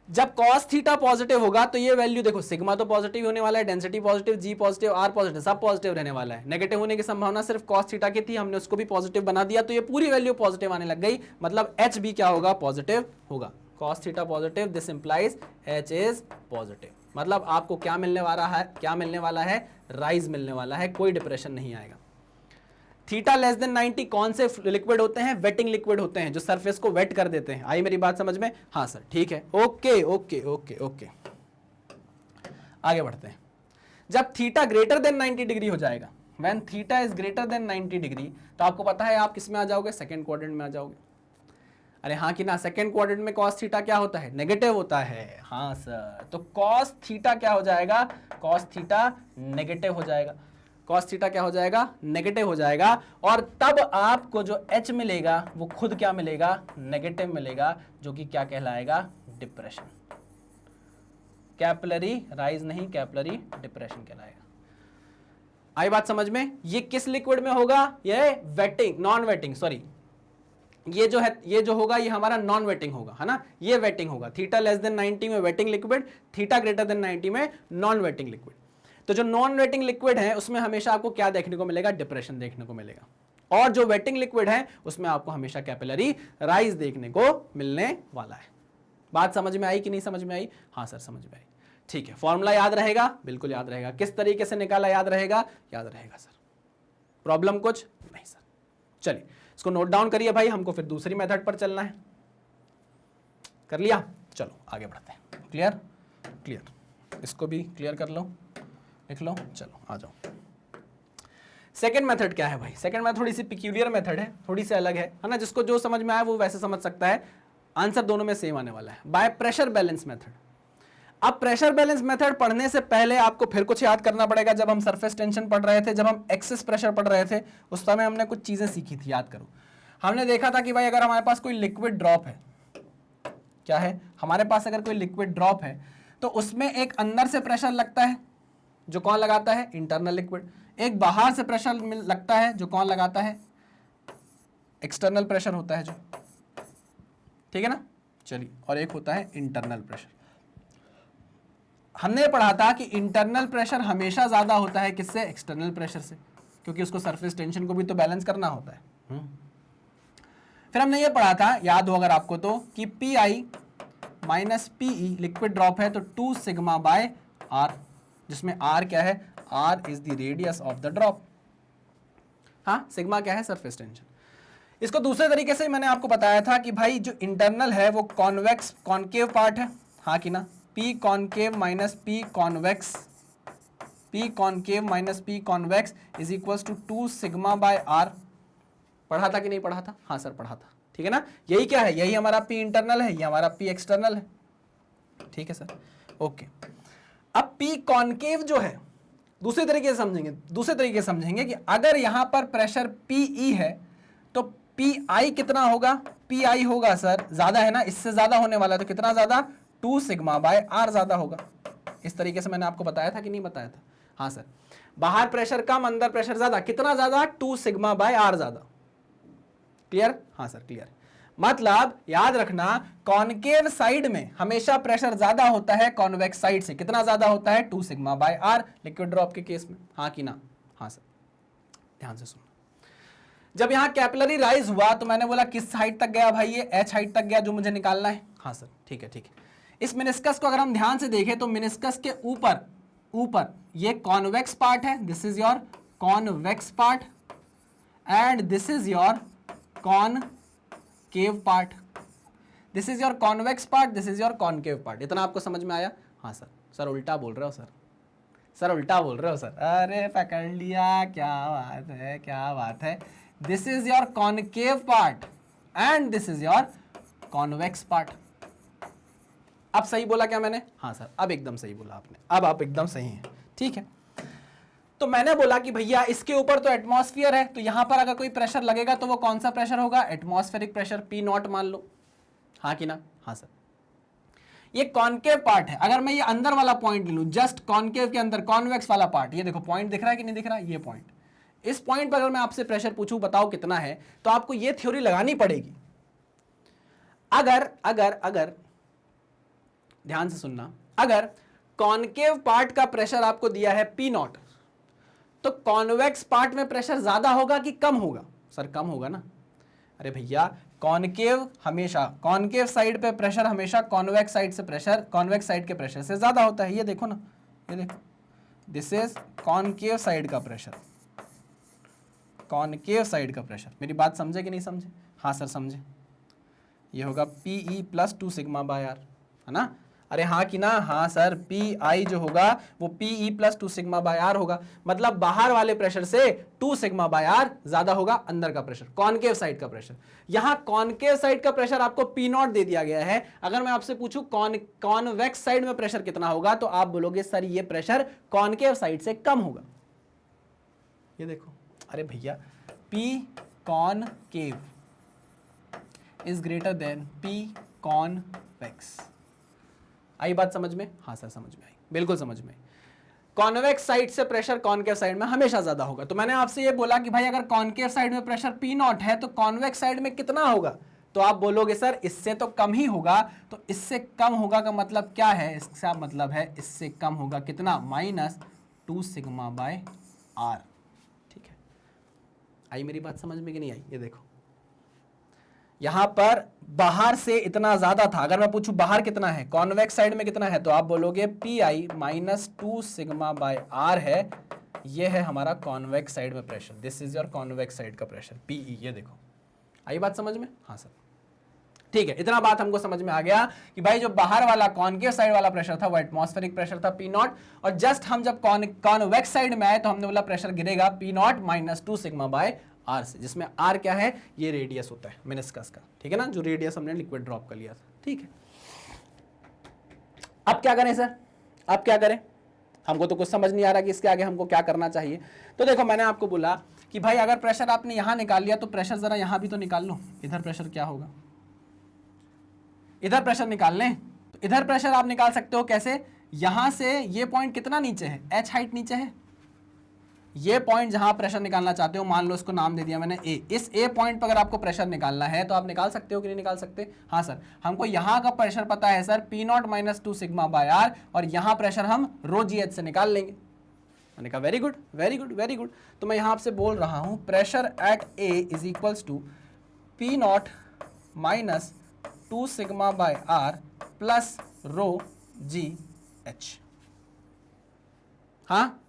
जब cos थीटा पॉजिटिव होगा तो ये वैल्यू देखो, सिग्मा तो पॉजिटिव होने वाला है, density positive, G positive, R positive, सब पॉजिटिव रहने वाला है। नेगेटिव होने की संभावना सिर्फ cos थीटा की थी, हमने उसको भी पॉजिटिव बना दिया, तो ये पूरी वैल्यू पॉजिटिव आने लग गई। मतलब h भी क्या होगा, पॉजिटिव होगा। cos theta positive, this implies h is positive. मतलब आपको क्या मिलने वाला है, राइज मिलने वाला है, कोई डिप्रेशन नहीं आएगा। थीटा लेस देन 90 कौन से लिक्विड होते हैं, वेटिंग लिक्विड होते हैं, जो सरफेस को वेट कर देते हैं। आई मेरी बात समझ में? हाँ सर, ठीक है, ओके ओके ओके ओके। आगे बढ़ते हैं। जब थीटा ग्रेटर देन 90 डिग्री हो जाएगा, when theta is greater then 90 degree, तो आपको पता है आप किस में आ जाओगे, सेकेंड क्वाड्रेंट में आ जाओगे। अरे हाँ कि ना, सेकेंड क्वाड्रेंट में कॉस थीटा क्या होता है, नेगेटिव होता है। हाँ सर, तो कॉस थीटा क्या हो जाएगा, कॉस थीटा नेगेटिव हो जाएगा। कॉस थीटा क्या हो जाएगा, नेगेटिव हो जाएगा। और तब आपको जो h मिलेगा वो खुद क्या मिलेगा, नेगेटिव मिलेगा, जो कि क्या कहलाएगा, डिप्रेशन। कैपिलरी राइज नहीं, कैपिलरी डिप्रेशन कहलाएगा। आई बात समझ में? ये किस लिक्विड में होगा, ये वेटिंग, नॉन वेटिंग, सॉरी, ये जो है, ये जो होगा ये हमारा नॉन वेटिंग होगा, है ना। ये वेटिंग होगा, थीटा लेस देन 90 में waiting liquid, theta greater than 90 में नॉन वेटिंग लिक्विड। तो जो नॉन वेटिंग लिक्विड है उसमें हमेशा आपको क्या देखने को मिलेगा, डिप्रेशन देखने को मिलेगा। और जो वेटिंग लिक्विड है उसमें आपको हमेशा कैपिलरी राइज देखने को मिलने वाला है। बात समझ में आई कि नहीं समझ में आई? हाँ सर, समझ में आई। ठीक है, फॉर्मूला याद रहेगा, बिल्कुल याद रहेगा। किस तरीके से निकाला, याद रहेगा? याद रहेगा सर। प्रॉब्लम कुछ नहीं सर। चलिए इसको नोट डाउन करिए भाई, हमको फिर दूसरी मेथड पर चलना है। कर लिया? चलो आगे बढ़ते हैं। क्लियर? क्लियर, इसको भी क्लियर कर लो, लिख लो। चलो आ जाओ। सेकेंड मेथड क्या है भाई? सेकेंड मेथड थोड़ी सी पिक्यूलियर मेथड है, थोड़ी सी अलग है ना। जिसको जो समझ में आए वो वैसे समझ सकता है। आंसर दोनों में सेम आने वाला है, बाय प्रेशर बैलेंस मेथड। अब प्रेशर बैलेंस मेथड पढ़ने से पहले आपको फिर कुछ याद करना पड़ेगा। जब हम सरफेस टेंशन पढ़ रहे थे, जब हम एक्सेस प्रेशर पढ़ रहे थे, उस समय हमने कुछ चीजें सीखी थी, याद करो। हमने देखा था कि भाई अगर हमारे पास कोई लिक्विड ड्रॉप है, क्या है हमारे पास, अगर कोई लिक्विड ड्रॉप है तो उसमें एक अंदर से प्रेशर लगता है, जो कौन लगाता है, इंटरनल लिक्विड। एक बाहर से प्रेशर लगता है, जो कौन लगाता है, एक्सटर्नल प्रेशर होता है जो, ठीक है ना। चलिए, और एक होता है इंटरनल प्रेशर। हमने पढ़ा था कि इंटरनल प्रेशर हमेशा ज्यादा होता है किससे, एक्सटर्नल प्रेशर से, क्योंकि उसको सरफेस टेंशन को भी तो बैलेंस करना होता है। फिर हमने ये पढ़ा था, याद हो अगर आपको तो, कि PI minus PE liquid drop है तो 2 सिग्मा बाय R, जिसमें R क्या है, R is the radius of the drop. हाँ, सिग्मा क्या है, सरफेस टेंशन। इसको दूसरे तरीके से मैंने आपको बताया था कि भाई जो इंटरनल है वो कॉन्वेक्स कॉन्केव पार्ट है, हाँ कि ना। P concave minus P convex P concave minus P convex is equals to 2 sigma by R. पढ़ा था कि नहीं पढ़ा था? हाँ सर पढ़ा था, ठीक है ना। यही क्या है, यही हमारा P इंटरनल है, ये हमारा P एक्सटर्नल है, ठीक है सर, ओके। अब P कॉनकेव जो है दूसरे तरीके से समझेंगे, दूसरे तरीके से समझेंगे कि अगर यहां पर प्रेशर PE है तो PI कितना होगा? PI होगा सर, ज्यादा है ना, इससे ज्यादा होने वाला है, तो कितना ज्यादा? 2 सिग्मा बाय आर ज्यादा होगा। इस तरीके से मैंने आपको बताया था कि नहीं बताया था? हाँ सर, बाहर प्रेशर कम, अंदर प्रेशर ज्यादा, कितना ज्यादा? 2 सिग्मा बाय आर ज्यादा। क्लियर? हाँ सर क्लियर। मतलब याद रखना, कॉनकेव साइड में हमेशा प्रेशर ज्यादा होता है कॉन्वेक्स साइड से। कितना ज्यादा होता है? 2 sigma by R, liquid drop के केस में। हाँ कि ना? हाँ सर, ध्यान से सुनो। जब यहां कैपिलरी राइज हुआ तो मैंने बोला किस हाइट तक गया भाई? ये H हाइट तक गया, जो मुझे निकालना है। हाँ सर ठीक है, ठीक है। इस मिनिस्कस को अगर हम ध्यान से देखें तो मिनिस्कस के ऊपर ये कॉन्वेक्स पार्ट है, this is your convex part, and this is your concave part. This is your convex part, this is your concave part. इतना आपको समझ में आया? हाँ सर। सर उल्टा बोल रहे हो सर, सर उल्टा बोल रहे हो सर। अरे पकड़ लिया, क्या बात है, क्या बात है। This is your concave part and this is your convex part. अब सही बोला क्या मैंने? हाँ सर, अब एकदम सही बोला आपने, अब आप एकदम सही हैं, ठीक है। तो मैंने बोला कि भैया इसके ऊपर तो एटमॉस्फेयर है, तो यहां पर अगर कोई प्रेशर लगेगा तो वो कौन सा प्रेशर होगा? एटमॉस्फेरिक प्रेशर, P नॉट मान लो। हाँ कि ना? हाँ सर। ये कॉनकेव पार्ट है। अगर मैं ये अंदर वाला पॉइंट ले लूं, जस्ट कॉनकेव के अंदर कॉन्वेक्स वाला पार्ट, ये देखो पॉइंट दिख रहा है कि नहीं दिख रहा? ये पॉइंट, इस पॉइंट पर अगर मैं आपसे प्रेशर पूछूं बताओ कितना है, तो आपको ये थ्योरी लगानी पड़ेगी। अगर ध्यान से सुनना, अगर कॉनकेव पार्ट का प्रेशर आपको दिया है P नॉट, तो कॉन्वेक्स पार्ट में प्रेशर ज्यादा होगा कि कम होगा? सर कम होगा ना। अरे भैया कॉनकेव हमेशा, कॉनकेव साइड पे प्रेशर हमेशा कॉन्वेक्स साइड से प्रेशर, कॉन्वेक्स साइड के प्रेशर से ज्यादा होता है। ये देखो ना, ये देखो, दिस इज कॉनकेव साइड का प्रेशर, कॉनकेव साइड का प्रेशर। मेरी बात समझे कि नहीं समझे? हाँ सर समझे। ये होगा PE plus 2 sigma by R, है ना? अरे हाँ कि ना? हाँ सर, PI जो होगा वो PE plus 2 sigma by R होगा। मतलब बाहर वाले प्रेशर से 2 सिग्मा बाय आर ज्यादा होगा अंदर का प्रेशर, कॉनकेव साइड का प्रेशर। यहां कॉनकेव साइड का प्रेशर आपको P नॉट दे दिया गया है। अगर मैं आपसे पूछूं कॉन्वेक्स साइड में प्रेशर कितना होगा, तो आप बोलोगे सर ये प्रेशर कॉनकेव साइड से कम होगा। ये देखो, अरे भैया P concave is greater than P convex. आई बात समझ में? हाँ सर समझ में आई, बिल्कुल समझ में। कॉन्वेक्स साइड से प्रेशर कॉनकेव साइड में हमेशा ज्यादा होगा। तो मैंने आपसे ये बोला कि भाई अगर कॉनकेव साइड में प्रेशर P नॉट है तो कॉन्वेक्स साइड में कितना होगा? तो आप बोलोगे सर इससे तो कम ही होगा। तो इससे कम होगा का मतलब क्या है? इसका मतलब है इससे कम होगा कितना? -2 सिग्मा बाय आर। ठीक है, आई मेरी बात समझ में कि नहीं आई? ये देखो, यहां पर बाहर से इतना ज्यादा था। अगर मैं पूछूं बाहर कितना है, कॉन्वेक्स साइड में कितना है, तो आप बोलोगे PI -2 सिग्मा बाय आर है। ये है हमारा कॉन्वेक्स साइड में pressure, this is your convex side का प्रेशर PE। ये देखो, आई बात समझ में? हाँ सर ठीक है। इतना बात हमको समझ में आ गया कि भाई जो बाहर वाला कॉनकेव साइड वाला प्रेशर था वो एटमॉस्फेरिक प्रेशर था P नॉट, और जस्ट हम जब कॉन्वेक्स साइड में आए तो हमने बोला प्रेशर गिरेगा P naught -2 sigma by R से, जिसमें आर क्या है? ये रेडियस होता है मेनिस्कस का, ठीक है ना, जो रेडियस हमने लिक्विड ड्रॉप कर लिया था। ठीक है, अब क्या करें सर? अब क्या करें? हमको तो कुछ समझ नहीं आ रहा कि इसके आगे हमको क्या करना चाहिए। तो देखो मैंने आपको बोला कि भाई अगर प्रेशर आपने यहां निकाल लिया तो प्रेशर जरा यहां भी तो निकाल लो। इधर प्रेशर क्या होगा? इधर प्रेशर निकाल लें तो इधर प्रेशर आप निकाल सकते हो कैसे? यहां से ये पॉइंट कितना नीचे है? H हाइट नीचे है। ये पॉइंट जहां प्रेशर निकालना चाहते हो, मान लो इसको नाम दे दिया मैंने A। इस A पॉइंट पर अगर आपको प्रेशर निकालना है तो आप निकाल सकते हो कि नहीं निकाल सकते? हाँ सर, हमको यहां का प्रेशर पता है sir P naught -2 sigma by R, और यहां प्रेशर हम ρgh से निकाल लेंगे। मैंने कहा very good very good very good. तो मैं यहां आपसे बोल रहा हूं pressure at A is equals to P naught -2 sigma by R plus ρgh। हाँ,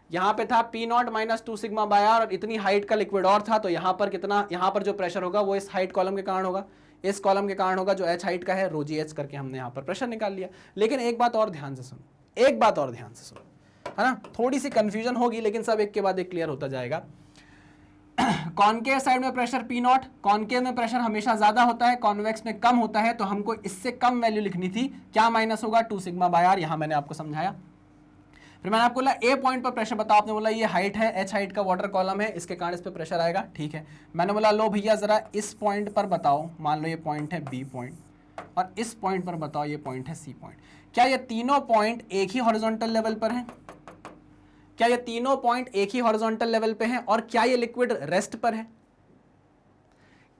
यहां पे था P naught -2 sigma by R और इतनी हाइट का लिक्विड और था, तो यहां पर कितना, यहां पर जो प्रेशर होगा वो इस हाइट कॉलम के कारण होगा, इस कॉलम के कारण होगा जो H हाइट का है, ρgh करके हमने यहां पर प्रेशर निकाल लिया। लेकिन एक बात और ध्यान से सुनो, एक बात और ध्यान से सुनो, है ना, थोड़ी सी कंफ्यूजन होगी लेकिन सब एक के बाद एक क्लियर होता जाएगा। कॉनकेव साइड में प्रेशर पी नॉट, कॉनकेव में प्रेशर हमेशा ज्यादा होता है, कॉन्वेक्स में कम होता है, तो हमको इससे कम वैल्यू लिखनी थी। क्या माइनस होगा, 2 सिग्मा बाय आर, यहां मैंने आपको समझाया। फिर मैंने आपको बोला ए पॉइंट पर प्रेशर बताओ, आपने बोला ये हाइट है, एच हाइट का वाटर कॉलम है, इसके कारण इस पे प्रेशर आएगा, ठीक है। मैंने बोला लो भैया जरा इस पॉइंट पर बताओ, मान लो ये पॉइंट है बी पॉइंट, और इस पॉइंट पर बताओ ये पॉइंट है सी पॉइंट। क्या ये तीनों पॉइंट एक ही हॉरिजॉन्टल लेवल पर हैं? क्या ये तीनों पॉइंट एक ही हॉरिजॉन्टल लेवल पे हैं? और क्या ये लिक्विड रेस्ट पर है?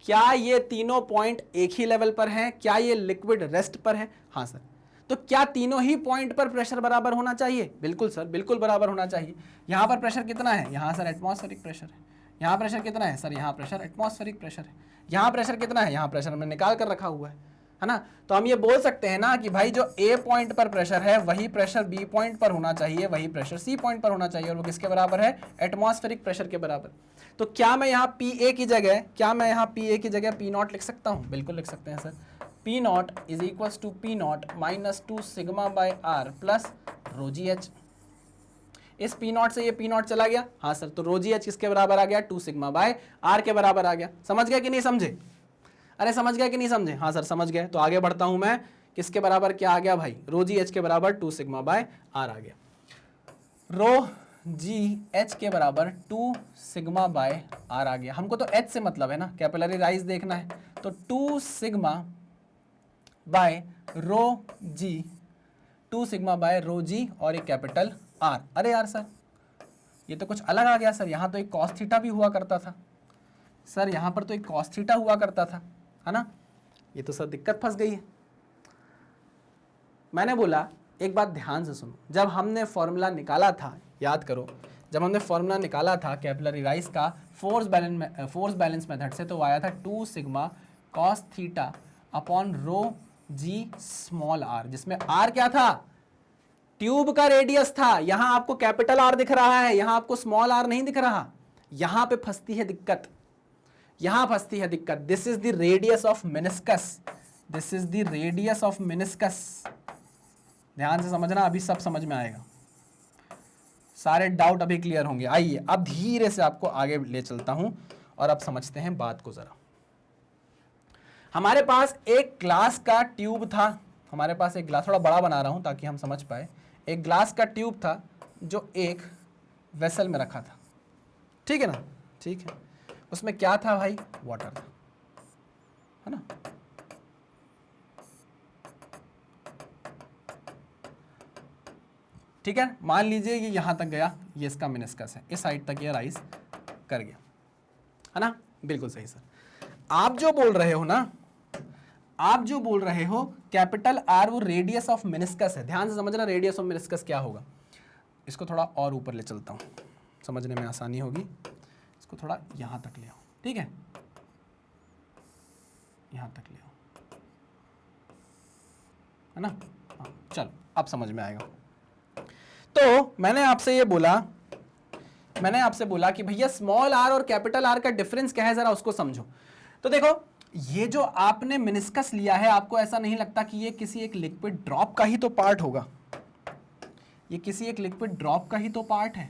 क्या ये तीनों पॉइंट एक ही लेवल पर हैं? क्या ये लिक्विड रेस्ट पर है? हाँ सर। तो क्या तीनों ही पॉइंट पर प्रेशर बराबर होना चाहिए? बिल्कुल सर, बिल्कुल बराबर होना चाहिए। यहां पर प्रेशर कितना है? यहां सर एटमॉस्फेरिक प्रेशर है। यहां प्रेशर कितना है सर? यहां प्रेशर एटमॉस्फेरिक प्रेशर है। यहां प्रेशर कितना है? यहां प्रेशर हमने निकाल कर रखा हुआ है ना। तो हम ये बोल सकते हैं ना कि भाई जो ए पॉइंट पर प्रेशर है वही प्रेशर बी पॉइंट पर होना चाहिए, वही प्रेशर सी पॉइंट पर होना चाहिए, और वो किसके बराबर है? एटमॉस्फेरिक प्रेशर के बराबर। तो क्या मैं यहाँ पी ए की जगह, क्या मैं यहाँ पी ए की जगह पी नॉट लिख सकता हूँ? बिल्कुल लिख सकते हैं sir. P naught is equals to P naught minus 2 sigma by R plus rho ji H. इस पी नॉट से ये पी नॉट चला गया, हाँ सर, तो रो जी एच किसके बराबर आ गया? 2 सिग्मा बाय आर के बराबर आ गया। समझ गया कि नहीं समझे? अरे समझ गया कि नहीं समझे? हाँ सर समझ गए। तो आगे बढ़ता हूं मैं, किसके बराबर क्या आ गया भाई? रो जी एच के बराबर 2 सिग्मा बाय आर आ गया। रो जी एच के बराबर 2 सिग्मा बाय आर आ गया। हमको तो एच से मतलब है ना, कैपिलरी राइज देखना है, तो 2 sigma by rho g, 2 sigma by rho g और एक कैपिटल आर। अरे यार सर ये तो कुछ अलग आ गया सर, यहाँ तो एक कॉस थीटा भी हुआ करता था सर, यहाँ पर तो एक कॉस थीटा हुआ करता था, है ना। ये तो सर दिक्कत फंस गई है। मैंने बोला एक बात ध्यान से सुनो, जब हमने फॉर्मूला निकाला था, याद करो, जब हमने फॉर्मूला निकाला था कैपिलरी राइज का फोर्स बैलेंस मेथड से, तो आया था 2 sigma cos theta upon rho G small R, जिसमें आर क्या था? ट्यूब का रेडियस था। यहां आपको कैपिटल आर दिख रहा है, यहां आपको स्मॉल आर नहीं दिख रहा। यहां पे फंसती है दिक्कत, यहां फंसती है दिक्कत। This is the radius of meniscus, this is the radius of meniscus. ध्यान से समझना, अभी सब समझ में आएगा, सारे डाउट अभी क्लियर होंगे। आइए अब धीरे से आपको आगे ले चलता हूं और अब समझते हैं बात को जरा। हमारे पास एक ग्लास का ट्यूब था, हमारे पास एक ग्लास, थोड़ा बड़ा बना रहा हूं ताकि हम समझ पाए। एक ग्लास का ट्यूब था जो एक वेसल में रखा था, ठीक है ना, ठीक है। उसमें क्या था भाई? वाटर था, है ना। ठीक है, मान लीजिए ये यहां तक गया, ये इसका मेनिस्कस है, इस साइड तक ये राइज कर गया, है ना। बिल्कुल सही सर। आप जो बोल रहे हो ना, आप जो बोल रहे हो कैपिटल आर वो रेडियस ऑफ मेनिस्कस है। ध्यान से समझना, रेडियस ऑफ मेनिस्कस क्या होगा। इसको थोड़ा और ऊपर ले चलता हूं, समझने में आसानी होगी। इसको थोड़ा यहां तक ले आओ, ठीक है, यहां तक ले आओ, है ना। हाँ चलो अब समझ में आएगा। तो मैंने आपसे बोला कि भैया स्मॉल आर और कैपिटल आर का डिफरेंस क्या है, जरा उसको समझो। तो देखो, ये जो आपने मेनिस्कस लिया है, आपको ऐसा नहीं लगता कि ये किसी एक लिक्विड ड्रॉप का ही तो पार्ट होगा? ये किसी एक लिक्विड ड्रॉप का ही तो पार्ट है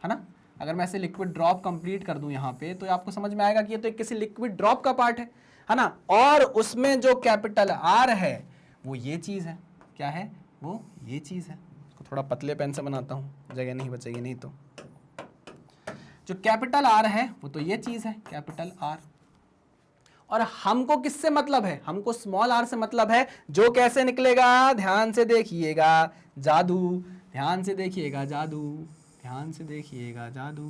ना। अगर मैं ऐसे लिक्विड ड्रॉप कंप्लीट कर दूं यहाँ पे, तो आपको समझ में आएगा कि ये तो एक किसी लिक्विड ड्रॉप का पार्ट है ना। और उसमें जो कैपिटल आर है वो ये चीज है, क्या है वो? ये चीज है। इसको थोड़ा पतले पेन से बनाता हूं, जगह नहीं बचेगी नहीं तो। जो कैपिटल आर है वो तो ये चीज है, कैपिटल आर। और हमको किससे मतलब है? हमको स्मॉल आर से मतलब है, जो कैसे निकलेगा? ध्यान से देखिएगा, जादू, ध्यान से देखिएगा, जादू, ध्यान से देखिएगा, जादू,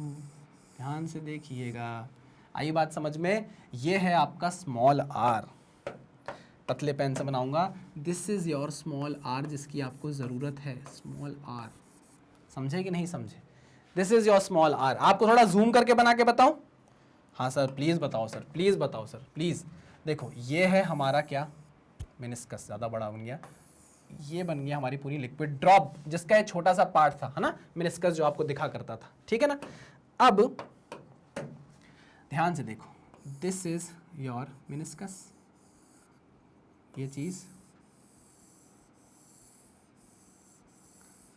ध्यान से देखिएगा। आई बात समझ में? ये है आपका स्मॉल आर, पतले पेन से बनाऊंगा। This is your small R जिसकी आपको जरूरत है, स्मॉल आर। समझे कि नहीं समझे? This is your small R. आपको थोड़ा जूम करके बना के बताऊं? हाँ सर प्लीज़ बताओ सर, प्लीज़ बताओ सर, प्लीज़। देखो ये है हमारा क्या? मेनिस्कस, ज़्यादा बड़ा बन गया। ये बन गया हमारी पूरी लिक्विड ड्रॉप, जिसका एक छोटा सा पार्ट था, है ना, मेनिस्कस, जो आपको दिखा करता था, ठीक है ना। अब ध्यान से देखो, दिस इज योर मेनिस्कस, ये चीज़,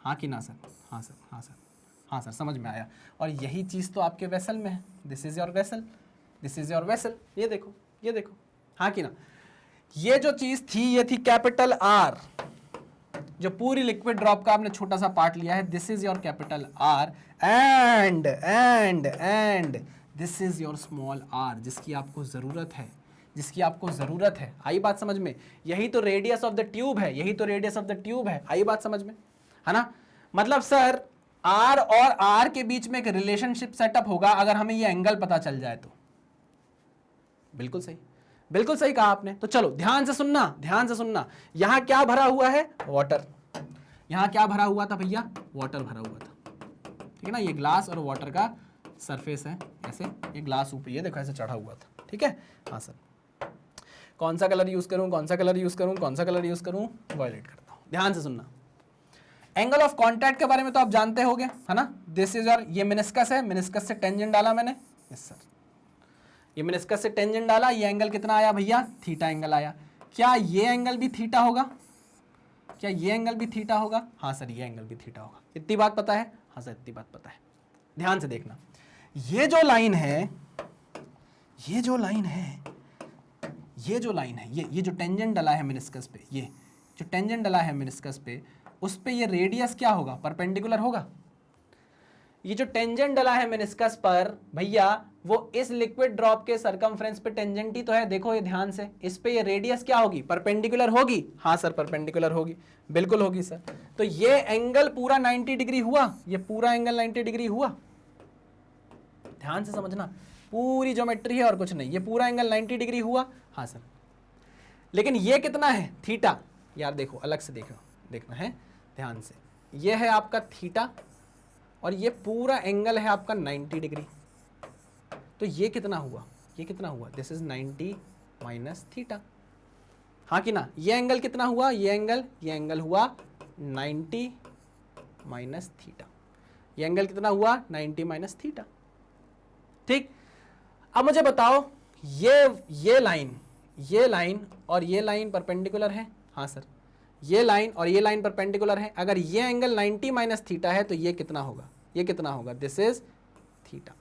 हाँ कि ना सर? हाँ सर, हाँ सर, हाँ सर, समझ में आया। और यही चीज़ तो आपके वेसल में है, this is your vessel, this is your vessel, ये देखो, ये देखो, हाँ कि ना? ये जो चीज़ थी ये थी कैपिटल आर, जो पूरी लिक्विड ड्रॉप का आपने छोटा सा पार्ट लिया है, this is your capital R, and this is your small R, जिसकी आपको ज़रूरत है, जिसकी आपको ज़रूरत है। आई बात समझ में? यही तो रेडियस ऑफ द ट्यूब है, यही तो रेडियस ऑफ द ट्यूब है। आई बात समझ में, है ना? मतलब सर आर और आर के बीच में एक रिलेशनशिप सेटअप होगा अगर हमें ये एंगल पता चल जाए तो। बिल्कुल सही, बिल्कुल सही कहा आपने। तो चलो ध्यान से सुनना, ध्यान से सुनना। यहां क्या भरा हुआ है? वाटर। यहां क्या भरा हुआ था भैया? वाटर भरा हुआ था, ठीक है ना? ये ग्लास और वाटर का सरफेस है, ऐसे ये ग्लास ऊपर, ये देखो ऐसे चढ़ा हुआ था, ठीक है? हाँ सर, कौन सा कलर यूज करूं, कौन सा कलर यूज करूं, कौन सा कलर यूज करूं? वायलेट करता हूं। ध्यान से सुनना। एंगल ऑफ कांटेक्ट के बारे में तो आप जानते होगे, है ना? दिस इज और ये मेनिस्कस है, मेनिस्कस से टेंजेंट डाला मैंने, यस सर, ये मेनिस्कस से टेंजेंट डाला, ये एंगल कितना आया भैया? थीटा एंगल आया। क्या ये एंगल भी थीटा होगा? क्या ये एंगल भी थीटा होगा? हाँ सर, ये एंगल भी थीटा होगा। इतनी बात पता है? हाँ सर, इतनी बात पता है। ध्यान से देखना, ये जो लाइन है, ये जो लाइन है, ये जो लाइन है, ये जो टेंजेंट डला है मेनिस्कस पे, ये जो टेंजेंट डला है मेनिस्कस पे, उस पे ये रेडियस क्या होगा? परपेंडिकुलर होगा। ये जो टेंजेंट डला है मेनिस्कस पर भैया, वो इस लिक्विड ड्रॉप के सरकमफ्रेंस पे टेंजेंट ही तो है। देखो ये ध्यान से, इस पे ये रेडियस क्या होगी? परपेंडिकुलर होगी। हाँ सर, परपेंडिकुलर होगी, बिल्कुल होगी सर। तो ये एंगल पूरा 90 डिग्री हुआ, ये पूरा एंगल 90 डिग्री हुआ। ध्यान से समझना, पूरी ज्योमेट्री है और कुछ नहीं, ये पूरा एंगल 90 डिग्री हुआ। हाँ सर, लेकिन ये कितना है? थीटा। यार देखो, अलग से देखना है ध्यान से। ये है आपका थीटा और ये पूरा एंगल है आपका 90 डिग्री। तो ये कितना हुआ? ये कितना हुआ? This is 90 minus theta. हाँ कि ना? ये एंगल कितना हुआ? ये एंगल हुआ 90 माइनस थीटा। ये एंगल कितना हुआ? 90 माइनस थीटा। ठीक, अब मुझे बताओ, ये लाइन और ये लाइन परपेंडिकुलर है? हाँ सर, ये लाइन और ये लाइन परपेंडिकुलर है। अगर ये एंगल 90 माइनस थीटा है तो ये कितना होगा? ये कितना होगा? This is theta.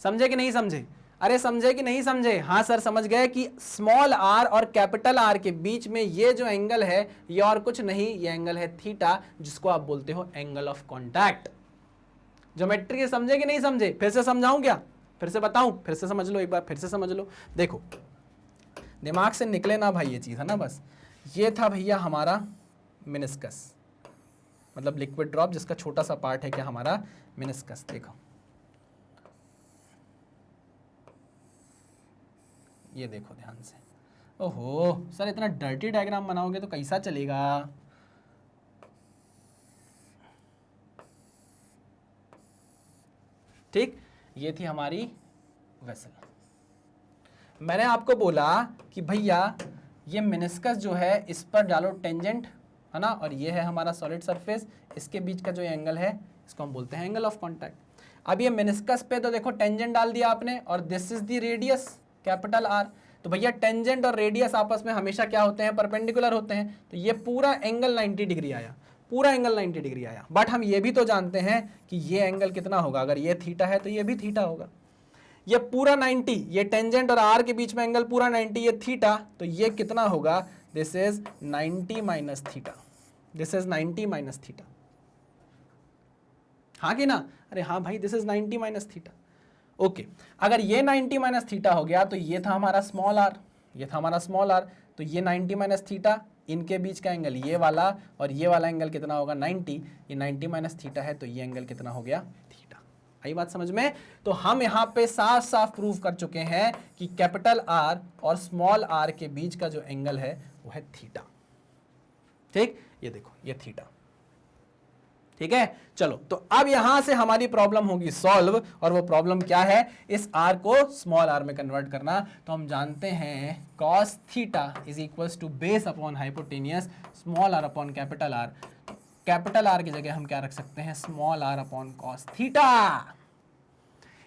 समझे कि नहीं समझे? अरे समझे कि नहीं समझे? हाँ सर, समझ गए कि स्मॉल आर और कैपिटल आर के बीच में ये जो एंगल है ये और कुछ नहीं, ये एंगल है थीटा, जिसको आप बोलते हो एंगल ऑफ कॉन्टैक्ट। ज्योमेट्री समझे कि नहीं समझे? फिर से समझाऊं क्या? फिर से बताऊं? फिर से समझ लो, एक बार फिर से समझ लो। देखो, दिमाग से निकले ना भाई ये चीज, है ना? बस ये था भैया हमारा मेनिस्कस, मतलब लिक्विड ड्रॉप जिसका छोटा सा पार्ट है क्या? हमारा मेनिस्कस। देखो ये देखो ध्यान से। ओहो सर, इतना डर्टी डायग्राम बनाओगे तो कैसा चलेगा? ठीक, ये थी हमारी वेसल। मैंने आपको बोला कि भैया ये मेनिस्कस जो है इस पर डालो टेंजेंट, है ना? और ये है हमारा सॉलिड सरफेस, इसके बीच का जो एंगल है इसको हम बोलते हैं एंगल ऑफ कांटेक्ट। अब ये मेनिस्कस पे तो देखो टेंजेंट डाल दिया आपने और this is the radius capital R. तो भैया टेंजेंट और रेडियस आपस में हमेशा क्या होते हैं? परपेंडिकुलर होते हैं। तो ये पूरा एंगल 90 डिग्री आया, पूरा एंगल 90 डिग्री आया। बट हम ये भी तो जानते हैं कि ये एंगल कितना होगा? अगर ये थीटा है तो ये भी थीटा होगा। ये पूरा 90, ये टेंजेंट और आर के बीच में एंगल पूरा 90, ये थीटा, तो ये कितना होगा? This is 90 minus theta. This is 90 minus theta. हाँ कि ना? अरे हाँ भाई, this is 90 minus theta. Okay, अगर ये 90 माइनस थीटा हो गया तो ये था हमारा स्मॉल आर, ये था हमारा स्मॉल आर। तो ये 90 माइनस थीटा, इनके बीच का एंगल ये वाला और ये वाला एंगल कितना होगा? 90। ये 90 माइनस थीटा है तो ये एंगल कितना हो गया? थीटा। आई बात समझ में? तो हम यहाँ पे साफ साफ प्रूव कर चुके हैं कि कैपिटल आर और स्मॉल आर के बीच का जो एंगल है वो है थीटा। ठीक, ये देखो ये थीटा। ठीक है, चलो तो अब यहां से हमारी प्रॉब्लम होगी सॉल्व, और वो प्रॉब्लम क्या है? इस आर को स्मॉल आर में कन्वर्ट करना। तो हम जानते हैं cos theta is equals to base upon hypotenuse small R upon capital R. Capital R की जगह हम क्या रख सकते हैं? Small R upon cos theta.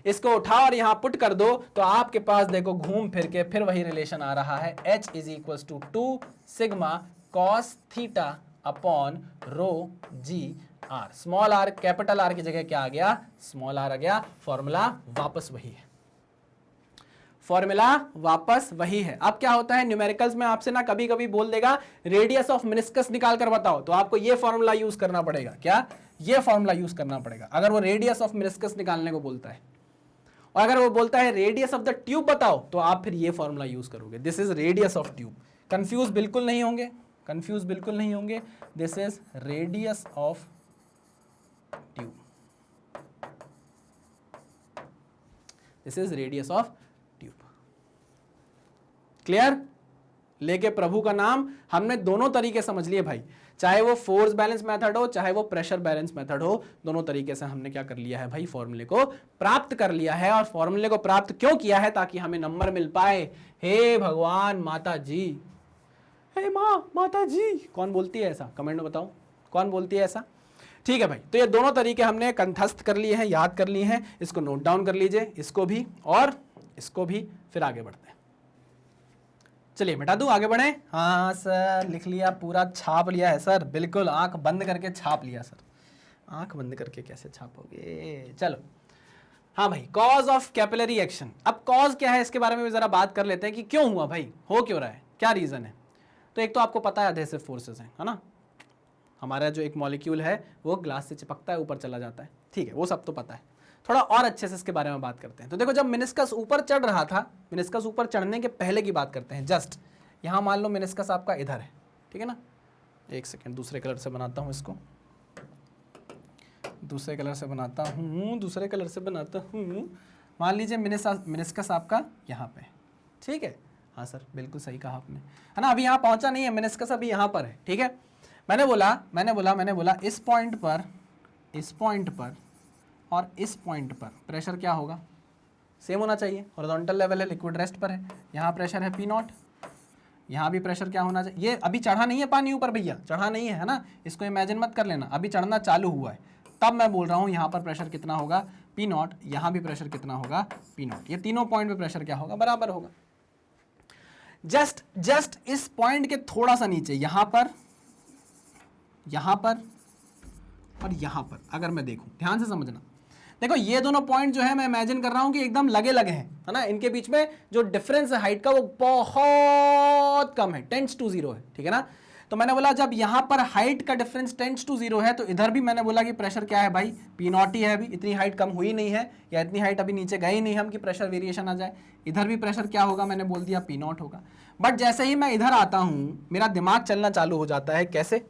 इसको उठाओ और यहां पुट कर दो तो आपके पास देखो घूम फिर के फिर वही रिलेशन आ रहा है, H is equals to 2 sigma cos theta upon rho G R. Small R capital R की जगह क्या आ गया, स्मॉल आर आ गया। फॉर्मूला वापस वही है, फॉर्मूला वापस वही है। अब क्या होता है न्यूमेरिकल्स में आपसे ना कभी कभी बोल देगा रेडियस ऑफ मेनिस्कस निकाल कर बताओ, तो आपको ये फॉर्मूला यूज करना पड़ेगा। क्या, ये फॉर्मूला यूज करना पड़ेगा अगर वो रेडियस ऑफ मेनिस्कस निकालने को बोलता है। और अगर वो बोलता है रेडियस ऑफ द ट्यूब बताओ, तो आप फिर ये फॉर्मूला यूज करोगे, this is radius of tube. Confuse बिल्कुल नहीं होंगे, कंफ्यूज बिल्कुल नहीं होंगे। This is radius of tube, this is radius of tube. Clear? लेके प्रभु का नाम। हमने दोनों तरीके समझ लिए भाई, चाहे वो फोर्स बैलेंस मेथड हो चाहे वो प्रेशर बैलेंस मेथड हो, दोनों तरीके से हमने क्या कर लिया है भाई, फॉर्मूले को प्राप्त कर लिया है। और फॉर्मूले को प्राप्त क्यों किया है, ताकि हमें नंबर मिल पाए। हे भगवान माता जी, हे माँ माता जी, कौन बोलती है ऐसा, कमेंट में बताओ कौन बोलती है ऐसा। ठीक है भाई, तो ये दोनों तरीके हमने कंठस्थ कर लिए हैं, याद कर लिए हैं। इसको नोट डाउन कर लीजिए, इसको भी और इसको भी, फिर आगे बढ़ते हैं। चलिए बेटा दूं, आगे बढ़े। हाँ सर, लिख लिया, पूरा छाप लिया है सर, बिल्कुल आंख बंद करके छाप लिया सर। आंख बंद करके कैसे छापोगे, चलो। हाँ भाई, कॉज ऑफ कैपिलरी एक्शन। अब कॉज क्या है इसके बारे में भी जरा बात कर लेते हैं कि क्यों हुआ भाई, हो क्यों रहा है, क्या रीजन है। तो एक तो आपको पता है एडहेसिव फोर्सेस हैं, है ना। हमारा जो एक मॉलिक्यूल है वो ग्लास से चिपकता है, ऊपर चला जाता है, ठीक है, वो सब तो पता है। थोड़ा और अच्छे से इसके बारे में बात करते हैं। तो देखो, जब मेनिस्कस ऊपर चढ़ रहा था, मेनिस्कस ऊपर चढ़ने के पहले की बात करते हैं। जस्ट यहाँ मान लो मेनिस्कस आपका इधर है, ठीक है ना। एक सेकेंड, दूसरे कलर से बनाता हूँ इसको, दूसरे कलर से बनाता हूँ, दूसरे कलर से बनाता हूँ। मान लीजिए मेनिस्कस आपका यहाँ पे, ठीक है। हाँ सर, बिल्कुल सही कहा आपने, है ना। अभी यहाँ पहुँचा नहीं है मेनिस्कस, अभी यहाँ पर है, ठीक है। मैंने बोला इस पॉइंट पर, इस पॉइंट पर और इस पॉइंट पर प्रेशर क्या होगा, सेम होना चाहिए। हॉरिजॉन्टल लेवल है, लिक्विड रेस्ट पर है, यहाँ प्रेशर है P0, यहाँ भी प्रेशर क्या होना चाहिए। ये अभी चढ़ा नहीं है पानी ऊपर भैया, चढ़ा नहीं है ना, इसको इमेजिन मत कर लेना, अभी चढ़ना चालू हुआ है। तब मैं बोल रहा हूँ यहाँ पर प्रेशर कितना होगा P0, यहाँ भी प्रेशर कितना होगा P0। ये तीनों पॉइंट पे प्रेशर क्या होगा, बराबर होगा। जस्ट इस पॉइंट के थोड़ा सा नीचे, यहाँ पर और यहाँ पर अगर मैं देखूं, ध्यान से समझना। देखो ये दोनों पॉइंट जो है मैं इमेजिन कर रहा हूं कि एकदम लगे लगे हैं, है ना। इनके बीच में जो डिफरेंस है हाइट का वो बहुत कम है, 10:0 है, ठीक है ना। तो मैंने बोला जब यहाँ पर हाइट का डिफरेंस 10:0 है, तो इधर भी मैंने बोला कि प्रेशर क्या है भाई, P0 ही है। अभी इतनी हाइट कम हुई नहीं है, या इतनी हाइट अभी नीचे गई नहीं हम कि प्रेशर वेरिएशन आ जाए। इधर भी प्रेशर क्या होगा, मैंने बोल दिया P0 होगा। बट जैसे ही मैं इधर आता हूँ, मेरा दिमाग चलना चालू हो जाता है। कैसे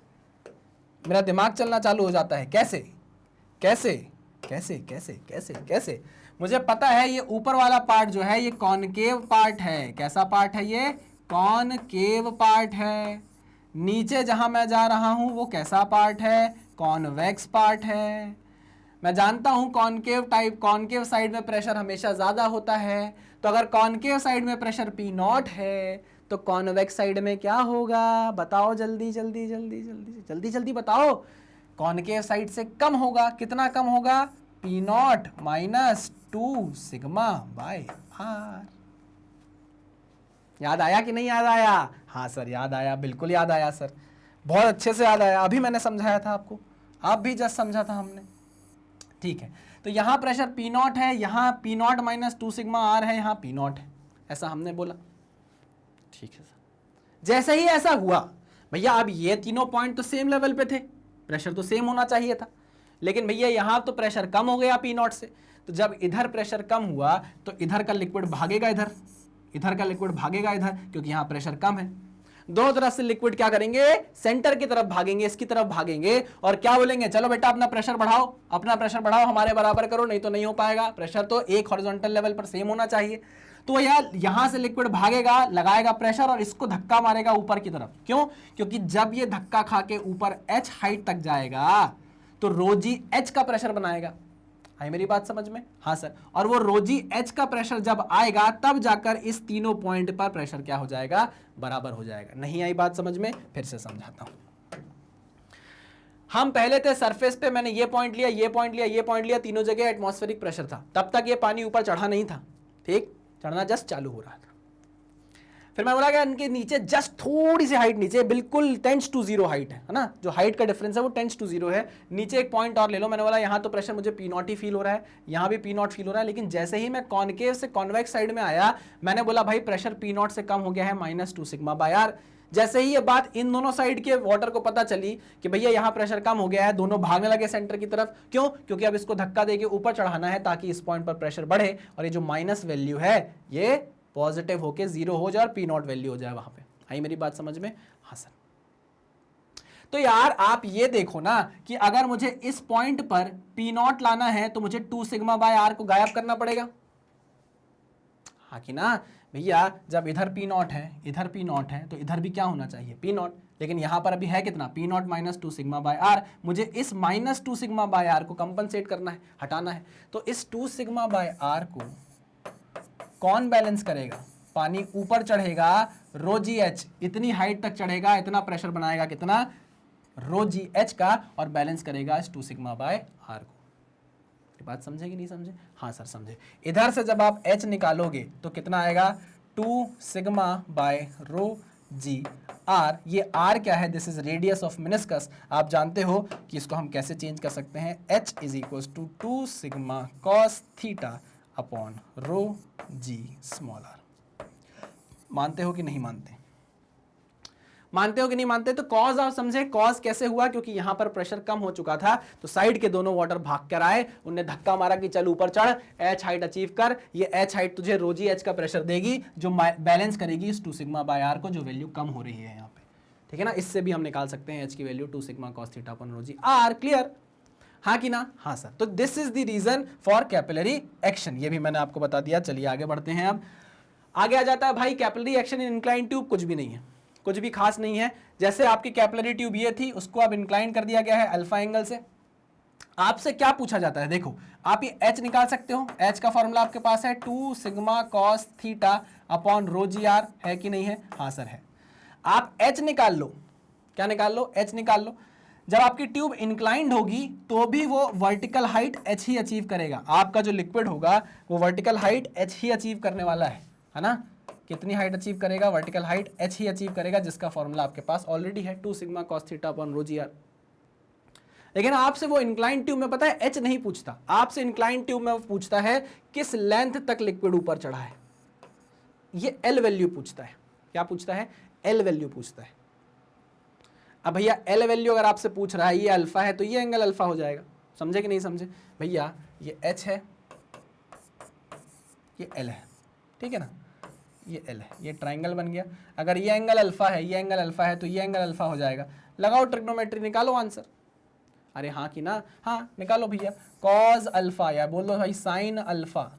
मेरा दिमाग चलना चालू हो जाता है, कैसे कैसे कैसे कैसे कैसे कैसे मुझे पता है ये ऊपर वाला पार्ट जो है ये कॉनकेव पार्ट है। कैसा पार्ट है, ये कॉनकेव पार्ट है। नीचे जहां मैं जा रहा हूं वो कैसा पार्ट है, कॉन्वेक्स पार्ट है। मैं जानता हूं कॉनकेव साइड में प्रेशर हमेशा ज्यादा होता है। तो अगर कॉनकेव साइड में प्रेशर P0 है, तो कॉन्वेक्स साइड में क्या होगा, बताओ जल्दी जल्दी जल्दी जल्दी जल्दी जल्दी बताओ। कॉनकेव साइड से कम होगा, कितना कम होगा, P0 -2 सिग्मा बाय R। याद आया कि नहीं याद आया? हाँ सर याद आया, बिल्कुल याद आया सर, बहुत अच्छे से याद आया। अभी मैंने समझाया था आपको, आप भी जस्ट समझा था हमने, ठीक है। तो यहाँ प्रेशर P0 है, यहाँ P0 -2 सिग्मा R है, यहाँ P0 है, ऐसा हमने बोला, ठीक है सर। जैसे ही ऐसा हुआ भैया, अब ये तीनों पॉइंट तो सेम लेवल पे थे, प्रेशर तो सेम होना चाहिए था, लेकिन भैया यहाँ तो प्रेशर कम हो गया P0 से। तो जब इधर प्रेशर कम हुआ तो इधर का लिक्विड भागेगा इधर, इधर का लिक्विड भागेगा इधर, क्योंकि यहाँ प्रेशर कम है। दोनों तरफ से लिक्विड क्या करेंगे, सेंटर की तरफ भागेंगे, इसकी तरफ भागेंगे, और क्या बोलेंगे, चलो बेटा अपना प्रेशर बढ़ाओ, अपना प्रेशर बढ़ाओ, हमारे बराबर करो, नहीं तो नहीं हो पाएगा। प्रेशर तो एक हॉरिजॉन्टल लेवल पर सेम होना चाहिए। तो यार यहां से लिक्विड भागेगा, लगाएगा प्रेशर और इसको धक्का मारेगा ऊपर की तरफ। क्यों? क्योंकि जब ये धक्का खा के ऊपर H हाइट तक जाएगा तो ρg H का प्रेशर बनाएगा। आई मेरी बात समझ में? हाँ सर। और वो ρg H का प्रेशर जब आएगा तब जाकर इस तीनों पॉइंट पर प्रेशर क्या हो जाएगा, बराबर हो जाएगा। नहीं आई बात समझ में? फिर से समझाता हूं। हम पहले थे सरफेस पे, मैंने ये पॉइंट लिया, ये पॉइंट लिया, ये पॉइंट लिया, तीनों जगह एटमॉस्फेरिक प्रेशर था। तब तक ये पानी ऊपर चढ़ा नहीं था, ठीक, चढ़ना जस्ट चालू हो रहा था। फिर मैं बोला कि इनके नीचे जस्ट थोड़ी सी हाइट नीचे, बिल्कुल टेंड्स टू जीरो हाइट है ना, जो हाइट का डिफरेंस है वो टेंड्स टू जीरो है। नीचे एक पॉइंट और ले लो, मैंने बोला यहाँ तो प्रेशर मुझे पी नॉट ही फील हो रहा है, यहाँ भी पी नॉट फील हो रहा है, लेकिन जैसे ही मैं कॉनकेव से कॉन्वेक्स साइड में आया, मैंने बोला भाई प्रेशर पी नॉट से कम हो गया है -2 सिग्मा बाय आर। जैसे ही ये बात इन दोनों साइड के वाटर को पता चली कि भैया यहाँ प्रेशर कम हो गया है, दोनों भागने लगे सेंटर की तरफ। क्यों? क्योंकि अब इसको धक्का देके ऊपर चढ़ाना है ताकि इस पॉइंट पर प्रेशर बढ़े और ये जो माइनस वैल्यू है ये पॉजिटिव होके जीरो हो जाए और पी नॉट वैल्यू हो जाए वहां पे। आई मेरी बात समझ में? हाँ सर। तो यार आप ये देखो ना कि अगर मुझे इस पॉइंट पर पी नॉट लाना है तो मुझे 2 सिग्मा बाय आर को गायब करना पड़ेगा, हाँ कि ना भैया? जब इधर पी नॉट है, इधर पी नॉट है, तो इधर भी क्या होना चाहिए? P naught. लेकिन यहां पर अभी है कितना? P naught -2 sigma by R. मुझे इस -2 सिग्मा बाय आर को कंपनसेट करना है, हटाना है। तो इस 2 सिग्मा बाय आर को कौन बैलेंस करेगा? पानी ऊपर चढ़ेगा, रो जी एच इतनी हाइट तक चढ़ेगा, इतना प्रेशर बनाएगा, कितना? रो जी एच का, और बैलेंस करेगा इस 2 सिग्मा बाय आर को। बात समझे कि नहीं समझे? हाँ सर समझे। इधर से जब आप h निकालोगे तो कितना आएगा? 2 sigma by rho G R. ये r क्या है? This is radius of meniscus. आप जानते हो कि इसको हम कैसे चेंज कर सकते हैं? h is equal to 2 sigma cos theta upon rho G small R. मानते हो कि नहीं मानते? मानते हो कि नहीं मानते? तो कॉज आप समझे, कॉज कैसे हुआ? क्योंकि यहां पर प्रेशर कम हो चुका था, तो साइड के दोनों वाटर भाग कर आए, उनने धक्का मारा कि चल ऊपर चढ़, एच हाइट अचीव कर। ये एच हाइट तुझे रोजी एच का प्रेशर देगी जो बैलेंस करेगी इस 2 सिग्मा बाय आर को, जो वैल्यू कम हो रही है यहाँ पे। ठीक है ना? इससे भी हम निकाल सकते हैं एच की value 2 sigma cos theta upon rho G R. Clear? हाँ कि ना? हाँ सर। तो this is the reason for capillary action, ये भी मैंने आपको बता दिया। चलिए आगे बढ़ते हैं। अब आगे आ जाता है भाई capillary action in incline tube. कुछ भी नहीं है, कुछ भी खास नहीं है। जैसे आपकी कैपिलरी ट्यूब ये थी, उसको अब इंक्लाइन कर दिया गया है अल्फा एंगल से। आपसे क्या पूछा जाता है? देखो, आप ये h निकाल सकते हो। h का फॉर्मूला आपके पास है 2 sigma cos theta upon rho G R, है कि नहीं है? हाँ सर है। आप h निकाल लो। क्या निकाल लो? h निकाल लो। जब आपकी ट्यूब इंक्लाइंड होगी तो भी वो वर्टिकल हाइट h ही अचीव करेगा। आपका जो लिक्विड होगा वो वर्टिकल हाइट h ही अचीव करने वाला है ना? कितनी हाइट अचीव करेगा? वर्टिकल हाइट h ही अचीव करेगा, जिसका फॉर्मूला आपके पास ऑलरेडी है 2 sigma cos theta upon rho G R. लेकिन आपसे वो इंक्लाइन ट्यूब में पता है h नहीं पूछता, आपसे इंक्लाइन ट्यूब में पूछता है किस लेंथ तक लिक्विड ऊपर चढ़ा है। ये L वैल्यू पूछता है। क्या पूछता है? L वैल्यू पूछता है। अब भैया L वैल्यू अगर आपसे पूछ रहा है, ये अल्फा है, तो ये एंगल अल्फा हो जाएगा। समझे कि नहीं समझे? भैया ये h है, ये L है, ठीक है ना? ये L है, ये ट्राइंगल बन गया। अगर ये एंगल अल्फा है, ये एंगल अल्फा है, तो ये एंगल अल्फा हो जाएगा। लगाओ ट्रिग्नोमेट्री, निकालो आंसर। अरे हाँ कि ना? हाँ निकालो भैया। कॉज अल्फा, या बोल दो भाई sine alpha.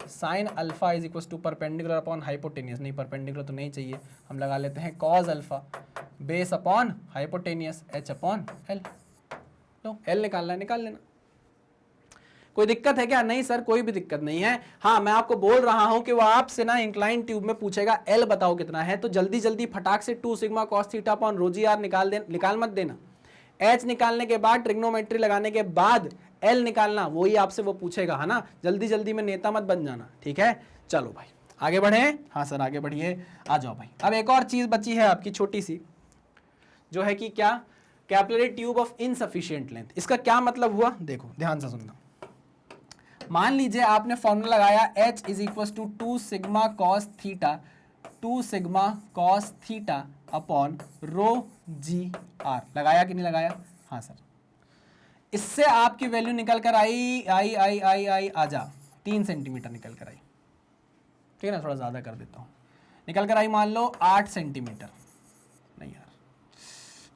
Sine alpha is equal to perpendicular upon hypotenuse. नहीं, परपेंडिकुलर तो नहीं चाहिए, हम लगा लेते हैं cos alpha base upon hypotenuse h upon l। लो l निकालना है, निकाल लेना। कोई दिक्कत है क्या? नहीं सर, कोई भी दिक्कत नहीं है। हाँ, मैं आपको बोल रहा हूं कि वो आपसे ना इंक्लाइन ट्यूब में पूछेगा L बताओ कितना है, तो जल्दी जल्दी फटाक से 2 sigma cos theta upon rho G R निकाल मत देना। H निकालने के बाद, ट्रिग्नोमेट्री लगाने के बाद L निकालना, वही आपसे वो पूछेगा, है ना? जल्दी जल्दी में नेता मत बन जाना, ठीक है? चलो भाई आगे बढ़े। हाँ सर आगे बढ़िए, आ जाओ भाई। अब एक और चीज बची है आपकी छोटी सी, जो है कि क्या? Capillary tube of insufficient length. इसका क्या मतलब हुआ? देखो ध्यान से सुनना। मान लीजिए आपने फॉर्मूला लगाया h is equal to 2 sigma cos theta, 2 sigma cos theta upon rho G R. लगाया कि नहीं लगाया? हाँ सर। इससे आपकी वैल्यू निकल कर आई आई आई आई आई आ जा 3 सेंटीमीटर निकल कर आई, ठीक है ना? थोड़ा ज़्यादा कर देता हूँ। निकल कर आई मान लो 8 सेंटीमीटर, नहीं यार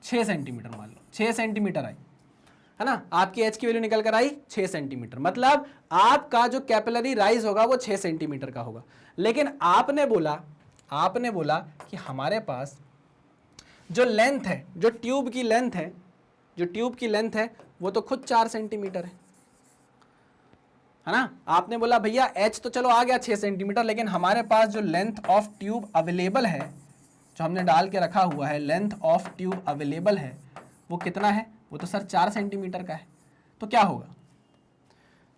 6 सेंटीमीटर, मान लो 6 सेंटीमीटर आई, है ना? आपकी h की वैल्यू निकल कर आई 6 सेंटीमीटर। मतलब आपका जो कैपिलरी राइज होगा वो 6 सेंटीमीटर का होगा। लेकिन आपने बोला कि हमारे पास जो लेंथ है, जो ट्यूब की लेंथ है वो तो खुद 4 सेंटीमीटर है ना? आपने बोला भैया h तो चलो आ गया 6 सेंटीमीटर, लेकिन हमारे पास जो लेंथ ऑफ ट्यूब अवेलेबल है, जो हमने डाल के रखा हुआ है, लेंथ ऑफ ट्यूब अवेलेबल है, वो कितना है? वो तो सर 4 सेंटीमीटर का है। तो क्या होगा?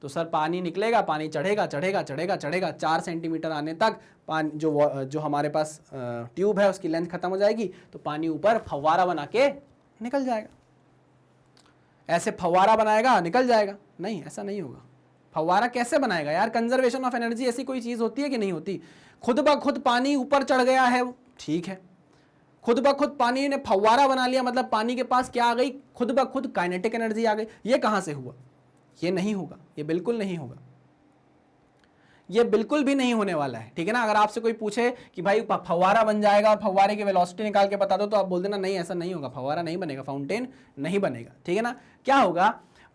तो सर पानी निकलेगा, पानी चढ़ेगा चढ़ेगा चढ़ेगा चढ़ेगा 4 सेंटीमीटर आने तक पानी जो हमारे पास ट्यूब है उसकी लेंथ खत्म हो जाएगी, तो पानी ऊपर फव्वारा बना के निकल जाएगा। ऐसे फव्वारा बनाएगा निकल जाएगा? नहीं, ऐसा नहीं होगा। फव्वारा कैसे बनाएगा यार? कंजर्वेशन ऑफ एनर्जी ऐसी कोई चीज होती है कि नहीं होती? खुद ब खुद पानी ऊपर चढ़ गया है, ठीक है, खुद ब खुद पानी ने फव्वारा बना लिया, मतलब पानी के पास क्या आ गई? खुद ब खुद काइनेटिक एनर्जी आ गई। ये कहां से हुआ? ये नहीं होगा, ये बिल्कुल नहीं होगा, ये बिल्कुल भी नहीं होने वाला है, ठीक है ना। अगर आपसे कोई पूछे कि भाई फव्वारा बन जाएगा और फव्वारे की वेलोसिटी निकाल के बता दो, तो आप बोल देना नहीं, ऐसा नहीं होगा, फव्वारा नहीं बनेगा, फाउंटेन नहीं बनेगा, ठीक है ना। क्या होगा?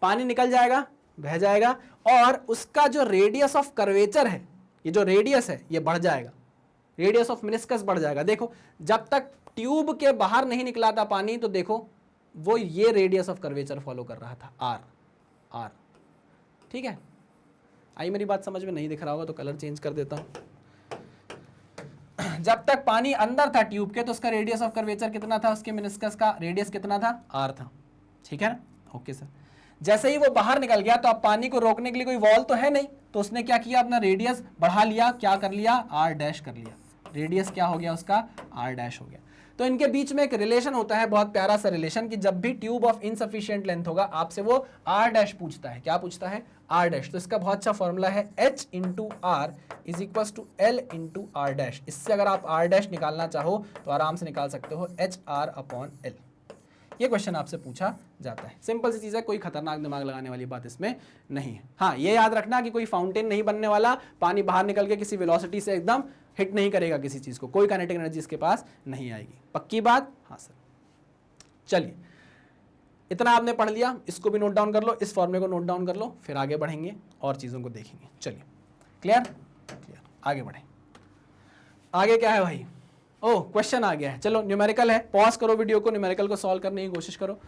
पानी निकल जाएगा, बह जाएगा, और उसका जो रेडियस ऑफ कर्वेचर है, ये जो रेडियस है ये बढ़ जाएगा, रेडियस ऑफ मेनिस्कस बढ़ जाएगा। देखो जब तक ट्यूब के बाहर नहीं निकला था पानी, तो देखो वो ये रेडियस ऑफ कर्वेचर फॉलो कर रहा था, आर, ठीक है। आई मेरी बात समझ में? नहीं दिख रहा होगा तो कलर चेंज कर देता हूं। जब तक पानी अंदर था ट्यूब के, तो उसका रेडियस ऑफ कर्वेचर कितना था? उसके मेनिस्कस का रेडियस कितना था? आर था, ठीक है ना। Okay sir. जैसे ही वो बाहर निकल गया, तो अब पानी को रोकने के लिए कोई वॉल तो है नहीं, तो उसने क्या किया? अपना रेडियस बढ़ा लिया, क्या कर लिया? आर डैश कर लिया। रेडियस क्या हो गया उसका? आर डैश हो गया। तो इनके बीच में एक रिलेशन होता है, बहुत प्यारा सा रिलेशन, कि जब भी ट्यूब ऑफ इनसफिशिएंट लेंथ होगा, आपसे वो आर डैश पूछता है। क्या पूछता है? R dash. तो इसका बहुत अच्छा फॉर्मूला है h into R is equal to L into R dash. इससे अगर आप आर डैश निकालना चाहो तो आराम से निकाल सकते हो, एच आर अपॉन एल। ये क्वेश्चन आपसे पूछा जाता है, सिंपल सी चीज़ है, कोई खतरनाक दिमाग लगाने वाली बात इसमें नहीं है। हाँ, ये याद रखना कि कोई फाउंटेन नहीं बनने वाला, पानी बाहर निकल के किसी वेलोसिटी से एकदम हिट नहीं करेगा किसी चीज़ को, कोई काइनेटिक एनर्जी इसके पास नहीं आएगी। पक्की बात? हाँ सर। चलिए, इतना आपने पढ़ लिया, इसको भी नोट डाउन कर लो, इस फॉर्मूले को नोट डाउन कर लो, फिर आगे बढ़ेंगे और चीज़ों को देखेंगे। चलिए, क्लियर? क्लियर, आगे बढ़ें। आगे क्या है भाई? ओह, क्वेश्चन आ गया है। चलो, न्यूमेरिकल है, पॉज करो वीडियो को, न्यूमेरिकल को सॉल्व करने की कोशिश करो।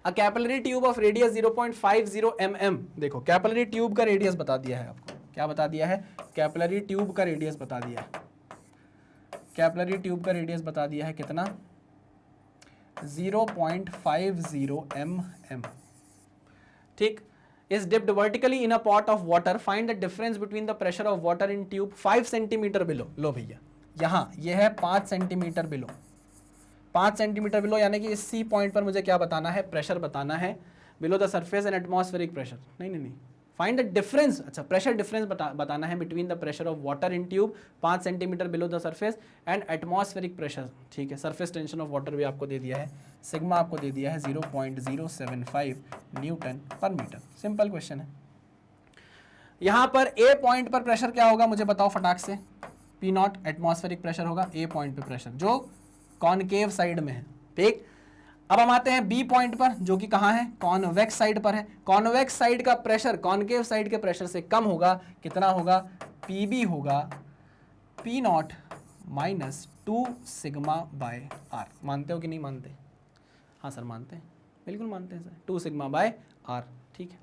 अ capillary tube of radius 0.50 mm। देखो, कैपिलरी ट्यूब का रेडियस बता दिया है आपको। क्या बता दिया है? कैपिलरी ट्यूब का रेडियस बता दिया है। कैपिलरी ट्यूब का रेडियस बता दिया है कितना? 0.50 mm। ठीक। is dipped vertically in a pot of water, find the difference between the pressure of water in tube 5 centimetre below. लो भैया, यहाँ ये है 5 सेंटीमीटर बिलो, 5 सेंटीमीटर बिलो, यानी कि इस सी पॉइंट पर मुझे क्या बताना है? प्रेशर बताना है, below the surface and atmospheric pressure. नहीं, फाइंड द डिफरेंस। अच्छा, प्रेशर डिफरेंस बताना है between the pressure of water in tube 5 centimetre below the surface and atmospheric pressure. ठीक है, सरफेस टेंशन ऑफ वाटर भी आपको दे दिया है, सिग्मा आपको दे दिया है 0.075 newton per metre. Simple question है। यहाँ पर ए पॉइंट पर प्रेशर क्या होगा मुझे बताओ फटाक से? पी नॉट एटमॉस्फेरिक प्रेशर होगा ए पॉइंट पे प्रेशर, जो कॉनकेव साइड में है। ठीक, अब हम आते हैं बी पॉइंट पर, जो कि कहाँ है? कॉन्वेक्स साइड पर है। कॉन्वेक्स साइड का प्रेशर कॉनकेव साइड के प्रेशर से कम होगा। कितना होगा? पीबी होगा P naught minus 2 sigma by R. मानते हो कि नहीं मानते? हाँ सर मानते हैं, बिल्कुल मानते हैं सर, 2 सिग्मा बाय आर। ठीक है,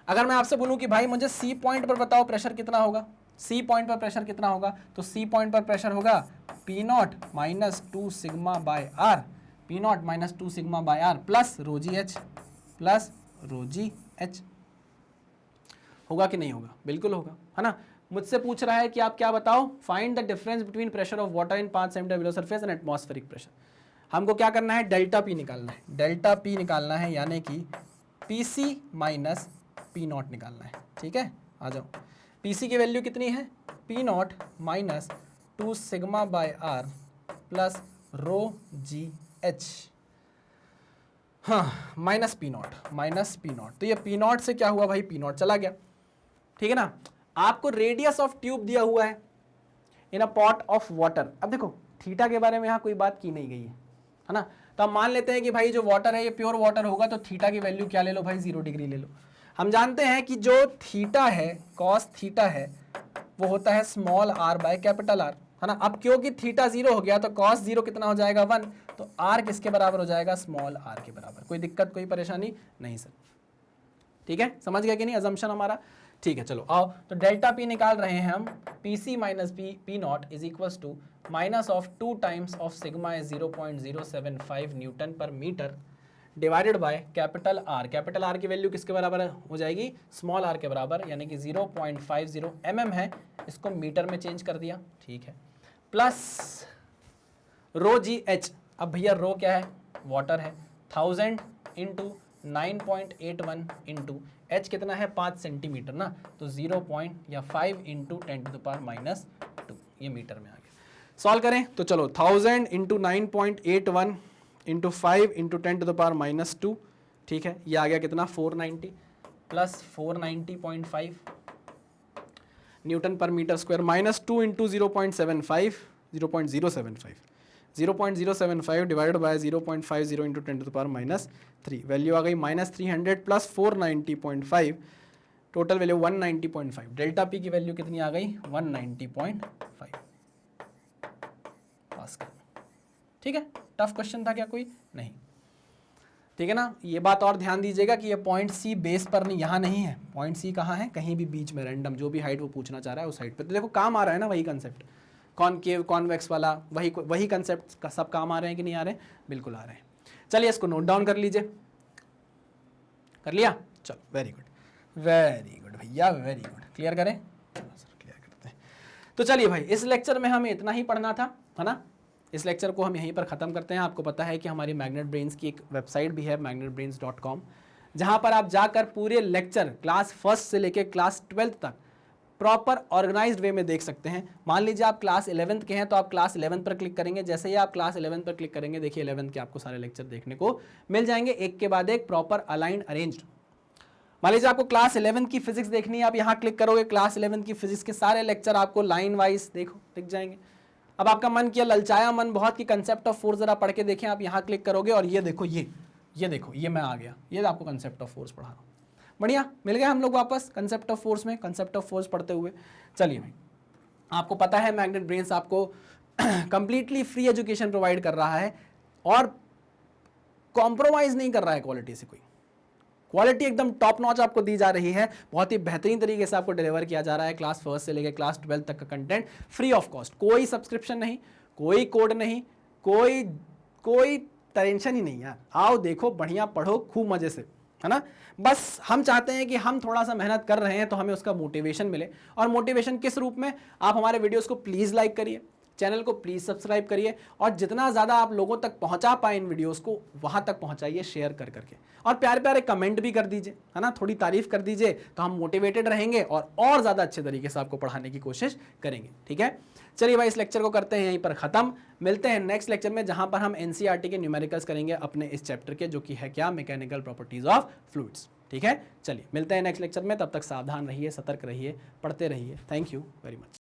अगर मैं आपसे बोलूं कि भाई मुझे सी पॉइंट पर बताओ प्रेशर कितना होगा, सी पॉइंट पर प्रेशर कितना होगा, तो सी पॉइंट पर प्रेशर होगा P naught minus 2 sigma by R, P naught minus 2 sigma by R plus rho ji H, plus rho ji H. होगा कि नहीं होगा? बिल्कुल होगा, है ना। मुझसे पूछ रहा है कि आप क्या बताओ, find the difference between pressure of water in 5 centimetre below surface and atmospheric pressure. हमको क्या करना है? डेल्टा पी निकालना है, डेल्टा पी निकालना है, यानी कि P C minus P naught निकालना है। ठीक है, आ जाओ। पी सी की वैल्यू कितनी है? P naught minus 2 sigma by R plus rho ji h, हाँ minus P naught, minus P naught. तो ये पी नॉट से क्या हुआ भाई? पी नॉट चला गया। ठीक है ना। आपको रेडियस ऑफ ट्यूब दिया हुआ है इन अ पॉट ऑफ वाटर। अब देखो थीटा के बारे में यहाँ कोई बात की नहीं गई है ना। तो हम मान लेते हैं कि भाई जो वाटर है ये प्योर वाटर होगा, तो थीटा की वैल्यू क्या ले लो भाई? 0 डिग्री ले लो। हम जानते हैं कि जो थीटा है, कॉस थीटा है, वो होता है small R by capital R, है ना। अब क्योंकि थीटा 0 हो गया तो कॉस 0 कितना हो जाएगा? 1। तो आर किसके बराबर हो जाएगा? स्मॉल आर के बराबर। कोई दिक्कत, कोई परेशानी नहीं सर? ठीक है, समझ गया कि नहीं अजम्पशन हमारा? ठीक है, चलो आओ। तो डेल्टा पी निकाल रहे हैं हम, P C minus P naught is equals to minus of 2 times of sigma is 0.075 newton per metre divided by capital R की वैल्यू किसके बराबर हो जाएगी, स्मॉल आर के बराबर, यानी कि 0.50 mm है, इसको मीटर में चेंज कर दिया, ठीक है, प्लस रो जी एच, अब भैया रो क्या है, वाटर है, 1000 इंटू 9.81 इंटू एच कितना है 5 सेंटीमीटर ना, तो 5 इंटू 10⁻², ये मीटर में आ गया। सॉल्व करें तो चलो 1000 इंटू 9.81 इंटू 5 इंटू 10⁻², ठीक है, ये आ गया कितना 490 plus 490.5 newton per metre square, -2 into 0.075 divided by 0.50 into 10⁻³ value आ गई -300 plus 490.5, total value 190.5, delta P की वैल्यू कितनी आ गई 190.5 पास्कल। ठीक है, टफ क्वेश्चन था क्या कोई, नहीं, ठीक है ना। ये बात और ध्यान दीजिएगा कि ये पॉइंट सी बेस पर नहीं, यहाँ नहीं है, पॉइंट सी कहाँ है, कहीं भी बीच में रैंडम, जो भी हाइट वो पूछना चाह रहा है उस हाइट पे, तो देखो काम आ रहा है ना वही कंसेप्ट, कॉनकेव कॉन्वेक्स वाला, वही कंसेप्ट का सब काम आ रहे हैं कि नहीं आ रहे हैं, बिल्कुल आ रहे हैं। चलिए इसको नोट डाउन कर लीजिए, कर लिया, चलो वेरी गुड भैया, वेरी गुड, क्लियर करें, चलो सर क्लियर करते हैं। तो चलिए भाई, इस लेक्चर में हमें इतना ही पढ़ना था, है ना, इस लेक्चर को हम यहीं पर ख़त्म करते हैं। आपको पता है कि हमारी मैग्नेट ब्रेन्स की एक वेबसाइट भी है magnetbrains.com, जहाँ पर आप जाकर पूरे लेक्चर क्लास 1 से लेकर क्लास 12 तक प्रॉपर ऑर्गेनाइज्ड वे में देख सकते हैं। मान लीजिए आप क्लास 11th के हैं तो आप क्लास 11 पर क्लिक करेंगे, जैसे ही आप क्लास 11 पर क्लिक करेंगे देखिए 11th के आपको सारे लेक्चर देखने को मिल जाएंगे, एक के बाद एक प्रॉपर अलाइंड अरेंज्ड। मान लीजिए आपको क्लास 11 की फिजिक्स देखनी है, आप यहाँ क्लिक करोगे, क्लास 11 की फिजिक्स के सारे लेक्चर आपको लाइन वाइज देखो दिख जाएंगे। अब आपका मन किया, ललचाया मन बहुत कि कंसेप्ट ऑफ फोर्स जरा पढ़ के देखें, आप यहाँ क्लिक करोगे और ये देखो, ये देखो, ये मैं आ गया, ये आपको कंसेप्ट ऑफ फोर्स पढ़ा रहा हूँ। बढ़िया, मिल गए हम लोग वापस कंसेप्ट ऑफ फोर्स में, कंसेप्ट ऑफ फोर्स पढ़ते हुए। चलिए भाई, आपको पता है मैग्नेट ब्रेन्स आपको कंप्लीटली फ्री एजुकेशन प्रोवाइड कर रहा है और कॉम्प्रोमाइज़ नहीं कर रहा है क्वालिटी से, कोई क्वालिटी एकदम टॉप नॉच आपको दी जा रही है, बहुत ही बेहतरीन तरीके से आपको डिलीवर किया जा रहा है। क्लास 1 से लेकर क्लास 12 तक का कंटेंट फ्री ऑफ कॉस्ट, कोई सब्सक्रिप्शन नहीं, कोई कोड नहीं, कोई टेंशन ही नहीं यार, आओ देखो, बढ़िया पढ़ो, खूब मजे से, है ना। बस हम चाहते हैं कि हम थोड़ा सा मेहनत कर रहे हैं तो हमें उसका मोटिवेशन मिले, और मोटिवेशन किस रूप में, आप हमारे वीडियोस को प्लीज़ लाइक करिए, चैनल को प्लीज़ सब्सक्राइब करिए, और जितना ज़्यादा आप लोगों तक पहुंचा पाए इन वीडियोस को वहां तक पहुंचाइए शेयर कर करके, और प्यारे प्यारे कमेंट भी कर दीजिए, है ना, थोड़ी तारीफ कर दीजिए, तो हम मोटिवेटेड रहेंगे और ज़्यादा अच्छे तरीके से आपको पढ़ाने की कोशिश करेंगे। ठीक है, चलिए भाई, इस लेक्चर को करते हैं यहीं पर ख़त्म, मिलते हैं नेक्स्ट लेक्चर में जहाँ पर हम NCERT के न्यूमेरिकल्स करेंगे अपने इस चैप्टर के, जो कि है क्या, मैकेनिकल प्रॉपर्टीज़ ऑफ फ्लूइड्स। ठीक है, चलिए मिलते हैं नेक्स्ट लेक्चर में, तब तक सावधान रहिए, सतर्क रहिए, पढ़ते रहिए। Thank you very much.